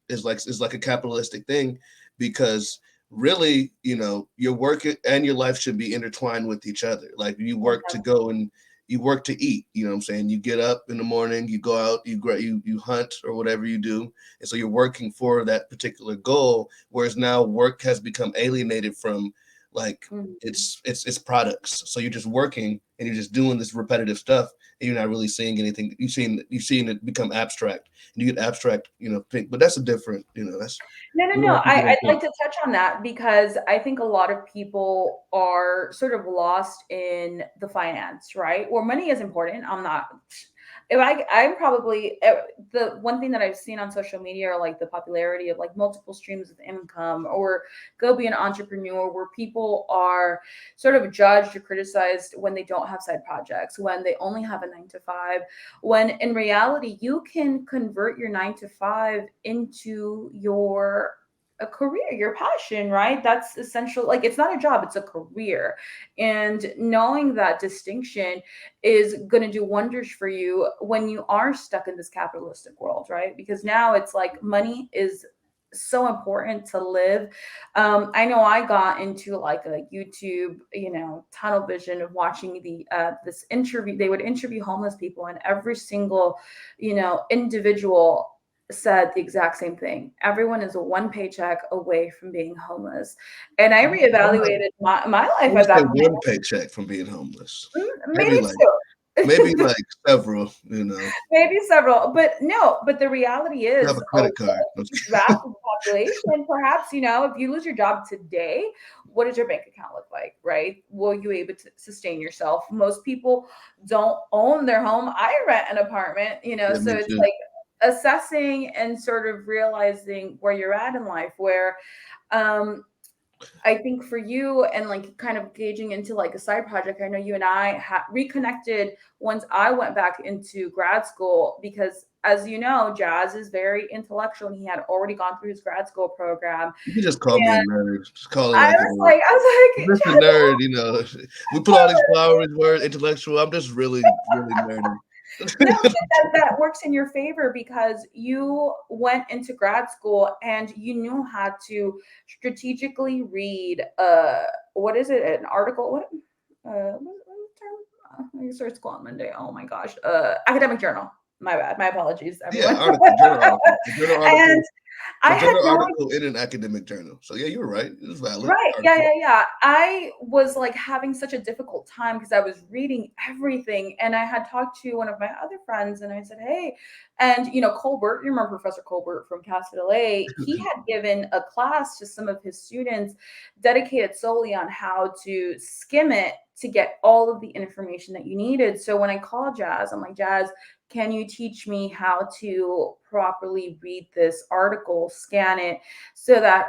a capitalistic thing because really your work and your life should be intertwined with each other. Like you work to go and you work to eat. You know what I'm saying? You get up in the morning, you go out, you hunt or whatever you do, and so you're working for that particular goal. Whereas now work has become alienated from like Mhm. it's products. So you're just working and you're just doing this repetitive stuff, and you're not really seeing anything. You've seen it become abstract, and you get abstract, think. But that's a different, that's No, no, we no. don't have to get I'd into. like to touch on that because I think a lot of people are sort of lost in the finance, right? Where money is important. I'm not, if I'm probably the one thing that I've seen on social media are like the popularity of like multiple streams of income or go be an entrepreneur where people are sort of judged or criticized when they don't have side projects, when they only have a 9 to 5, when in reality you can convert your 9 to 5 into your a career, your passion, right? That's essential. Like it's not a job, it's a career. And knowing that distinction is going to do wonders for you when you are stuck in this capitalistic world, right? Because now it's like money is so important to live. I know I got into like a YouTube, tunnel vision of watching the this interview. They would interview homeless people, and every single, individual said the exact same thing. Everyone is a one paycheck away from being homeless. And I reevaluated my I life would at say that point. one paycheck from being homeless. Maybe Maybe two. like several, you know. Maybe several, but no, but the reality You have is a a credit card. vast population, perhaps, if you lose your job today, what does your bank account look like, right? Will you able to sustain yourself? Most people don't own their home. I rent an apartment, Yeah, so me it's too. like assessing and sort of realizing where you're at in life, where um I think for you and like kind of gauging into like a side project, I know you and I reconnected once I went back into grad school because, as you know, Jazz is very intellectual and he had already gone through his grad school program. You can just call me a And nerd. Just call it I like it was is. like, I was like, Just a nerd, you know. We put all these flowers, words, intellectual. I'm just really, really nerdy. no, but that works in your favor because you went into grad school and you knew how to strategically read what is it, an article, what term? I start school on Monday. Oh my gosh. Academic journal. My bad. My apologies, Yeah, everyone. article, journal article. A journal And article. I A had journal no article in an academic journal. So yeah, you were right. It was valid Right. Yeah, article. yeah, yeah. I was like having such a difficult time because I was reading everything. And I had talked to one of my other friends and I said, hey, and Colbert, you remember Professor Colbert from Castle LA, he had given a class to some of his students dedicated solely on how to skim it to get all of the information that you needed. So when I called Jazz, I'm like, Jazz, can you teach me how to properly read this article, scan it so that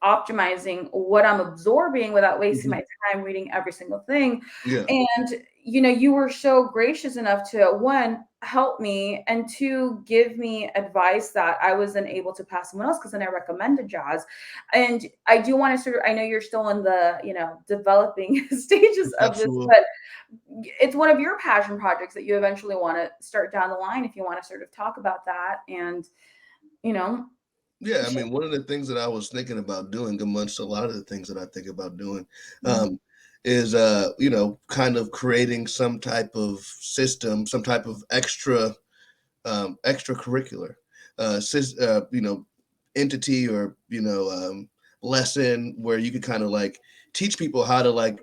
optimizing what I'm absorbing without wasting Mhm. my time reading every single thing. Yeah, And you were so gracious enough to one help me and two give me advice that I wasn't able to pass someone else because then I recommended Jazz. And I do want to sort of I know you're still in the developing stages of this, conceptual. but it's one of your passion projects that you eventually want to start down the line if you want to sort of talk about that and you know Yeah, I mean, one of the things that I was thinking about doing, amongst a lot of the things that I think about doing, Mhm. is kind of creating some type of system, some type of extracurricular, entity or lesson where you could kind of like teach people how to like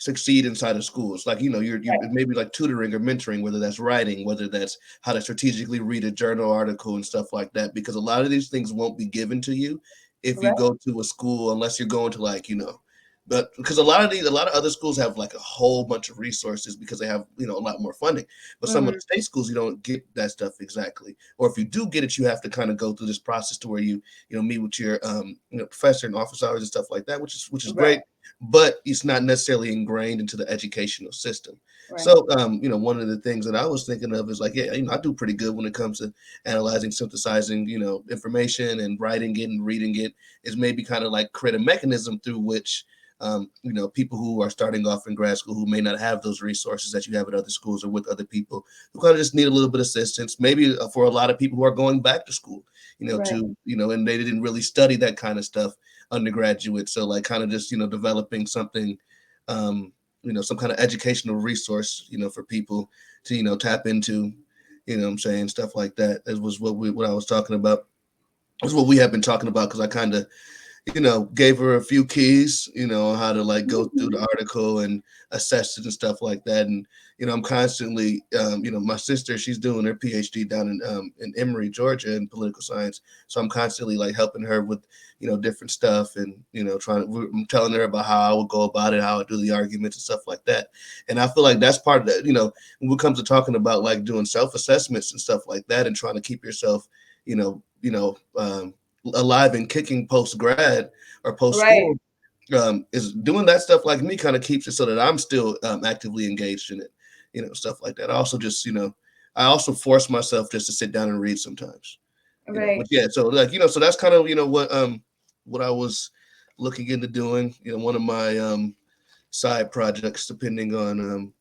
succeed inside of schools. Like you're maybe like tutoring or mentoring, whether that's writing, whether that's how to strategically read a journal article and stuff like that. Because a lot of these things won't be given to you if you Right. go to a school, unless you're going to but because a lot of other schools have like a whole bunch of resources because they have a lot more funding. But some of Mhm. the state schools, you don't get that stuff exactly. Or if you do get it, you have to kind of go through this process to where you meet with your professor and office hours and stuff like that, which is Right. great, but it's not necessarily ingrained into the educational system. Right. So one of the things that I was thinking of is like, yeah, I do pretty good when it comes to analyzing, synthesizing, information and writing it and reading it, is maybe kind of like create a mechanism through which people who are starting off in grad school who may not have those resources that you have at other schools or with other people who kind of just need a little bit of assistance. Maybe for a lot of people who are going back to school, Right. and they didn't really study that kind of stuff undergraduate. So like kind of just, developing something, some kind of educational resource, for people to, tap into, what I'm saying, stuff like that. That was what I was talking about. That's what we have been talking about because I kind of gave her a few keys, on how to like go through the Mhm. article and assess it and stuff like that. And I'm constantly, my sister, she's doing her PhD down in Emory, Georgia, in political science. So I'm constantly like helping her with, different stuff, and I'm telling her about how I would go about it, how I do the arguments and stuff like that. And I feel like that's part of that. When it comes to talking about like doing self assessments and stuff like that, and trying to keep yourself, alive and kicking post grad or post Right. school, is doing that stuff like me kind of keeps it so that I'm still actively engaged in it, stuff like that. I also just, I also force myself just to sit down and read sometimes, but Right. yeah, so like, so that's kind of, what I was looking into doing, one of my side projects, depending on,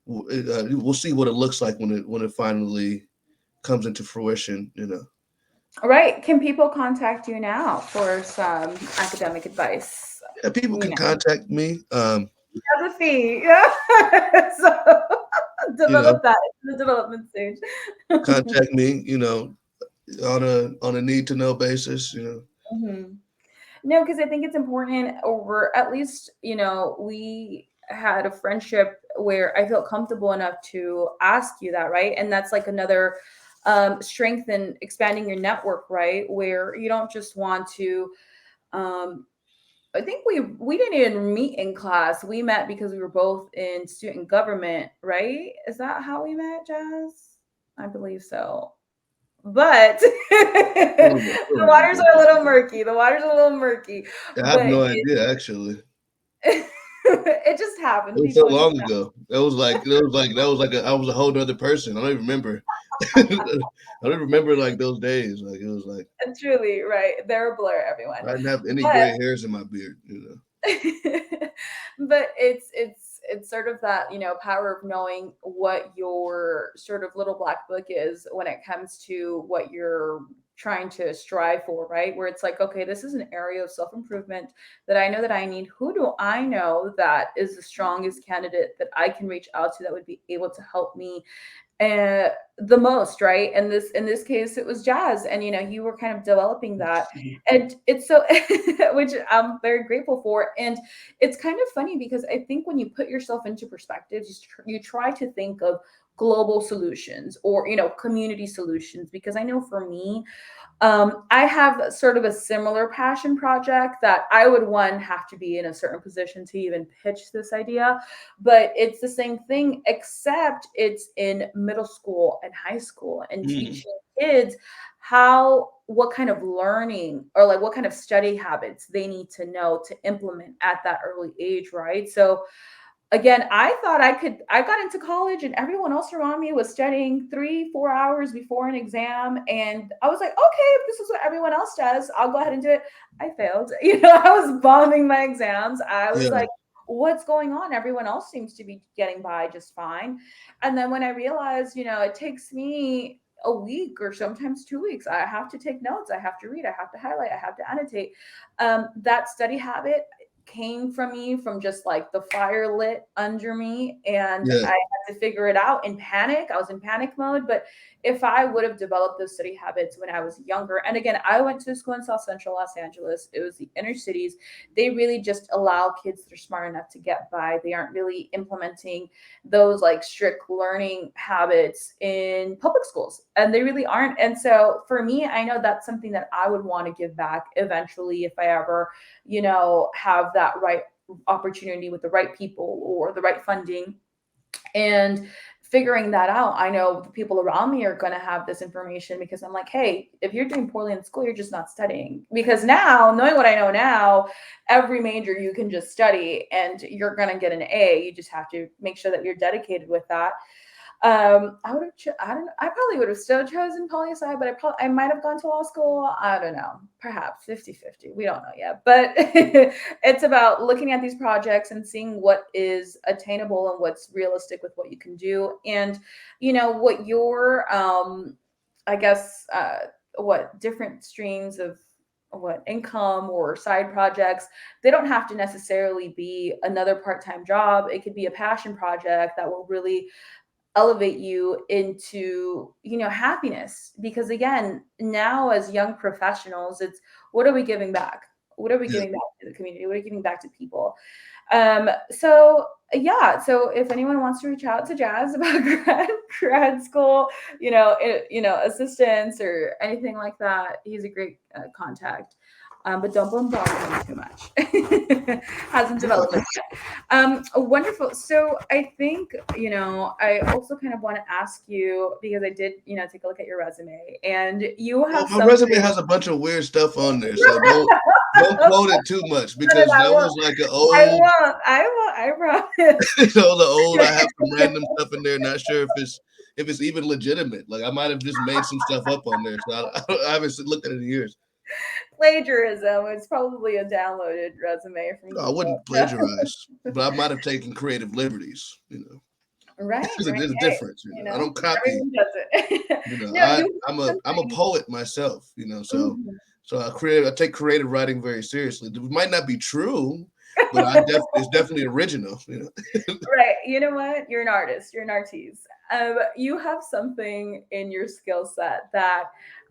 we'll see what it looks like when it finally comes into fruition. Right. Can people contact you now for some academic advice? Yeah, people You can know, contact me. as a fee. Yeah. So You know, develop that in the development stage. contact me, on a need to know basis. Mhm. No, because I think it's important, or at least, we had a friendship where I felt comfortable enough to ask you that, right? And that's like another strength in expanding your network, right? Where you don't just want to. Um, I think we didn't even meet in class. We met because we were both in student government, right? Is that how we met, Jazz? I believe so. But I the don't waters remember. are a little murky. The waters are a little murky, I have but no idea actually. it just It happened. was so People just long ago. I was a whole other person. I don't even remember. I don't remember like those days. Like it was like truly right. They're a blur, everyone. I didn't have any But gray hairs in my beard. but it's sort of that, power of knowing what your sort of little black book is when it comes to what you're trying to strive for, right? Where it's like, okay, this is an area of self-improvement that I know that I need. Who do I know that is the strongest candidate that I can reach out to that would be able to help me uh, the most, right? And in this case it was Jazz, and you were kind of developing that, and it's so which I'm very grateful for. And it's kind of funny because I think when you put yourself into perspectives, you try to think of global solutions, or community solutions, because I know for me, I have sort of a similar passion project that I would, one, have to be in a certain position to even pitch this idea, but it's the same thing, except it's in middle school and high school, and Mm. teaching kids what kind of learning, or like what kind of study habits they need to know to implement at that early age, right? So again, I got into college and everyone else around me was studying 3 4 hours before an exam, and I was like, okay, if this is what everyone else does, I'll go ahead and do it. I failed. I was bombing my exams. I was Yeah, like, what's going on? Everyone else seems to be getting by just fine. And then when I realized, it takes me a week or sometimes 2 weeks, I have to take notes, I have to read, I have to highlight, I have to annotate. That study habit came from me from just like the fire lit under me, and yeah, I had to figure it out in panic. I was in panic mode. But if I would have developed those study habits when I was younger, and again, I went to school in South Central Los Angeles, it was the inner cities. They really just allow kids that are smart enough to get by. They aren't really implementing those like strict learning habits in public schools, and they really aren't. And so for me, I know that's something that I would want to give back eventually if I ever, have that right opportunity with the right people or the right funding. And figuring that out, I know the people around me are going to have this information, because I'm like, hey, if you're doing poorly in school, you're just not studying. Because now, knowing what I know now, every major you can just study and you're going to get an A. You just have to make sure that you're dedicated with that. I would have. I don't. I probably would have still chosen poli sci, but I might have gone to law school. I don't know. Perhaps 50-50. We don't know yet. But it's about looking at these projects and seeing what is attainable and what's realistic with what you can do, and what your I guess what different streams of what income or side projects. They don't have to necessarily be another part-time job. It could be a passion project that will really elevate you into happiness. Because again, now as young professionals, it's, what are we giving back? What are we Yeah. giving back to the community? What are we giving back to people? So yeah, so if anyone wants to reach out to Jazz about grad school, assistance or anything like that, he's a great contact. But don't bombard him too much. Hasn't Yeah. developed it yet. Wonderful. So I think, I also kind of want to ask you because I did, take a look at your resume and you Well, have my resume something. has a bunch of weird stuff on there, so don't quote it too much because I that won't. was like an I old, won't. I won't. I promise. the old. I have some random stuff in there. Not sure if it's even legitimate. Like I might have just made some stuff up on there, so I haven't looked at it in years. Plagiarism. It's probably a downloaded resume from No, I Google. wouldn't plagiarize, but I might have taken creative liberties. Right, right. There's a Hey, difference. I don't copy. everyone does it. No, you I'm a something. poet myself. So Mhm. I take creative writing very seriously. It might not be true, but it's definitely original. Right. You know what? You're an artist. You're an artiste. You have something in your skill set that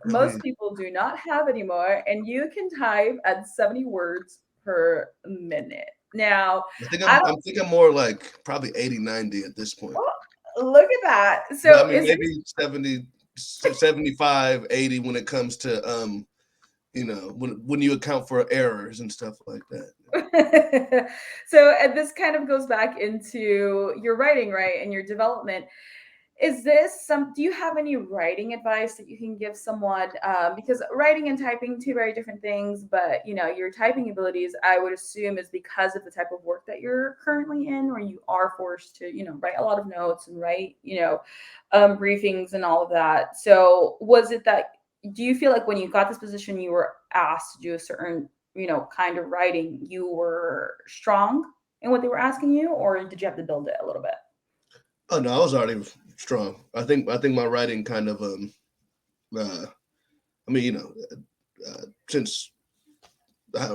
I most mean, people do not have anymore, and you can type at 70 words per minute. Now, I don't I think I'm more like probably 80, 90 at this point. look at that. But I So, mean, is maybe 70, 75, 80 when it comes to when you account for errors and stuff like that. so, and this kind of goes back into your writing, right, and your development. Is this do you have any writing advice that you can give someone? Because writing and typing, two very different things, but your typing abilities, I would assume, is because of the type of work that you're currently in, where you are forced to, write a lot of notes and write, briefings and all of that. So, was it that? Do you feel like when you got this position, you were asked to do a certain, kind of writing, you were strong in what they were asking you, or did you have to build it a little bit? Oh no, I was already strong. I think my writing kind of uh I mean, since I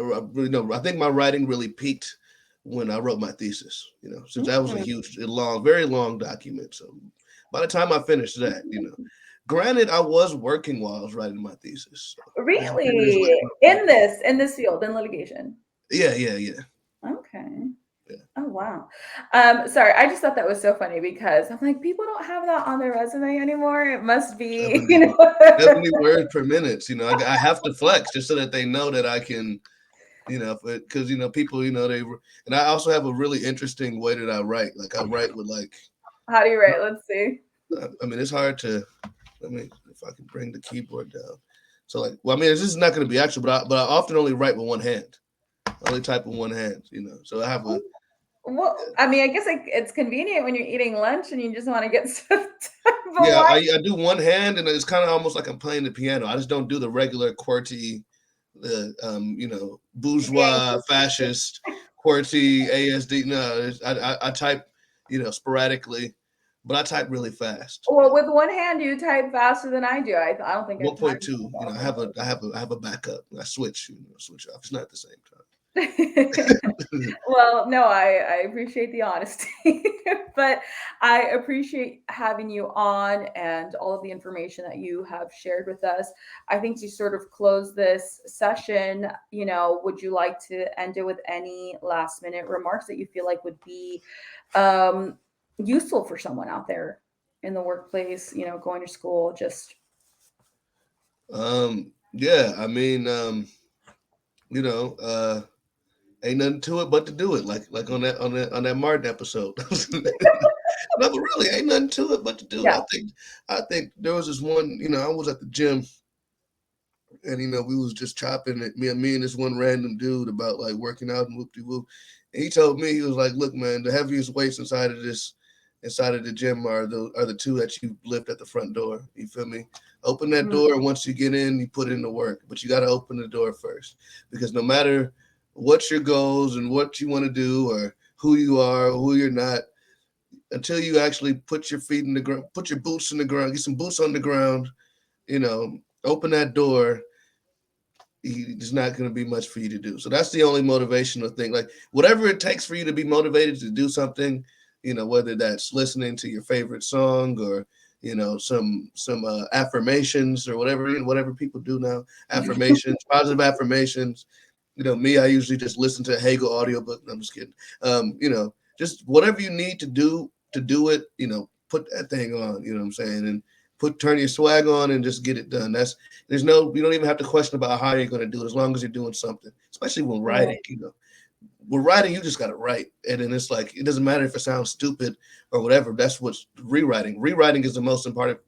think my writing really peaked when I wrote my thesis, since that was a huge, long, very long document. So by the time I finished that, granted, I was working while I was writing my thesis. So there's Really? like, In this field, in litigation? yeah. Okay. Yeah. Oh, wow. Sorry, I just thought that was so funny because I'm like, people don't have that on their resume anymore. It must be, 70 words per minute. I have to flex just so that they know that I can, because people, and I also have a really interesting way that I write. Like I write with like, How do you write? Let's see. I mean, it's hard to. I mean, if I can bring the keyboard down. So like, well, I mean, this is not going to be actual, but I often only write with one hand. I only type with one hand. So I have a. Well, I mean, I guess it's convenient when you're eating lunch and you just want to get stuff done. But Yeah, why? I do one hand, and it's kind of almost like I'm playing the piano. I just don't do the regular QWERTY, bourgeois, fascist, QWERTY, ASD. No, I type, sporadically, but I type really fast. Well, with one hand, you type faster than I do. I don't think I have time for 1.2. both. I have a backup. I switch, switch off. It's not at the same time. Well, no, I appreciate the honesty, but I appreciate having you on and all of the information that you have shared with us. I think to sort of close this session, would you like to end it with any last minute remarks that you feel like would be um, useful for someone out there in the workplace, going to school, just Yeah, I mean, you know, uh, ain't nothing to it but to do it. Like on that Martin episode. No, but really, ain't nothing to it but to do it. yeah. I think there was this one. I was at the gym, and we was just chopping it. Me and this one random dude about like working out and whoop de whoop. And he told me, he was like, "Look, man, the heaviest weights inside of the gym are the two that you lift at the front door. You feel me? Open that door, and once you get in, you put in the work. But you got to open the door first, because no matter what your goals and what you want to do, or who you are, or who you're not, until you actually put your feet in the ground, put your boots in the ground, get some boots on the ground, open that door, there's not going to be much for you to do. So that's the only motivational thing. Like whatever it takes for you to be motivated to do something, whether that's listening to your favorite song or some affirmations or whatever people do now, affirmations, positive affirmations. Me, I usually just listen to a Hegel audiobook. No, I'm just kidding. Just whatever you need to do it, put that thing on, you know what I'm saying? And turn your swag on and just get it done. You don't even have to question about how you're going to do it as long as you're doing something, especially when writing, Right. With writing, you just got to write. And then it's like, it doesn't matter if it sounds stupid or whatever. That's what's rewriting. Rewriting is the most important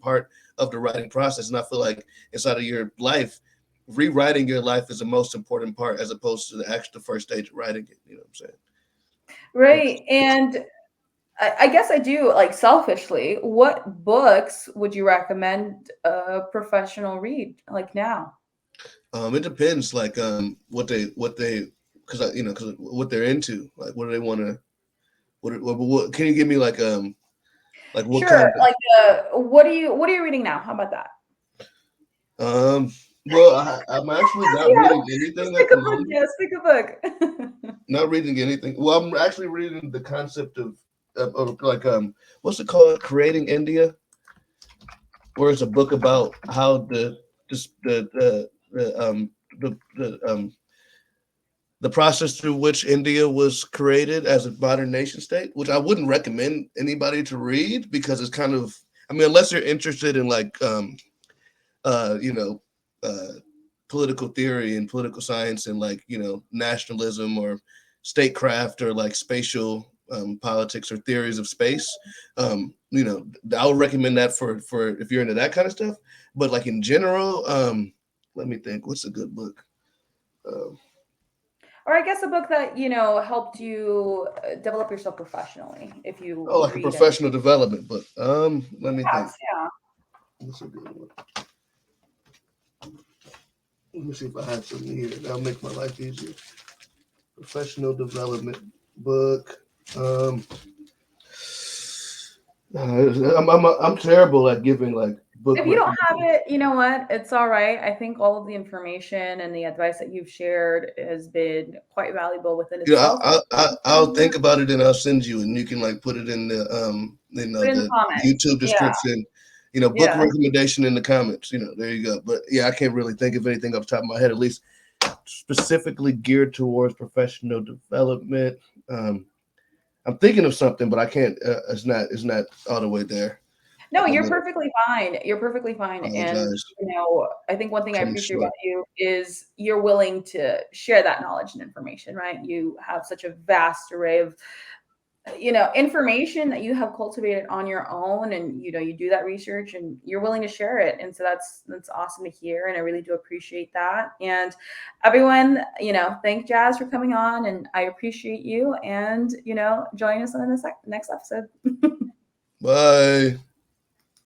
part of the writing process. And I feel like inside of your life, rewriting your life is the most important part as opposed to the first stage of writing it. You know what I'm saying? Right. And I guess I do, like, selfishly, what books would you recommend a professional read, like, now? It depends, like because what they're into, like what do they want to, what can you give me like what Sure. kind Like, what are you reading now? How about that? well, I'm actually not Yeah, reading just anything pick at the a book. moment. Yes, pick a book. Not reading anything. Well, I'm actually reading the concept of like what's it called? Creating India, where it's a book about how this, the the process through which India was created as a modern nation state, which I wouldn't recommend anybody to read because it's kind of, I mean, unless you're interested in like uh you know uh political theory and political science and like nationalism or statecraft or like spatial politics or theories of space. I would recommend that for if you're into that kind of stuff. But like in general, let me think, what's a good book? um, Or I guess a book that, helped you develop yourself professionally, if you oh, like a read it. professional development book. Let me think. Yes, yeah. What's a good one? Let me see if I have something here that'll make my life easier. Professional development book. um I'm terrible at giving like book If you don't have recommendations. it, you know what? It's all right. I think all of the information and the advice that you've shared has been quite valuable within itself. I'll think about it and I'll send you, and you can like put it in the Put it in the the comments. YouTube Yeah, description. Book yeah. recommendation in the comments. There you go. But yeah, I can't really think of anything off the top of my head, at least specifically geared towards professional development. Um, I'm thinking of something, but I can't. It's not all the way there No, at the you're minute. perfectly fine. You're perfectly fine. And, Apologize. I think one thing I Coming appreciate about short. you is you're willing to share that knowledge and information, right? You have such a vast array of, information that you have cultivated on your own, and, you do that research and you're willing to share it. And so that's awesome to hear. And I really do appreciate that. And everyone, thank Jazz for coming on, and I appreciate you. And, join us on the next episode. Bye.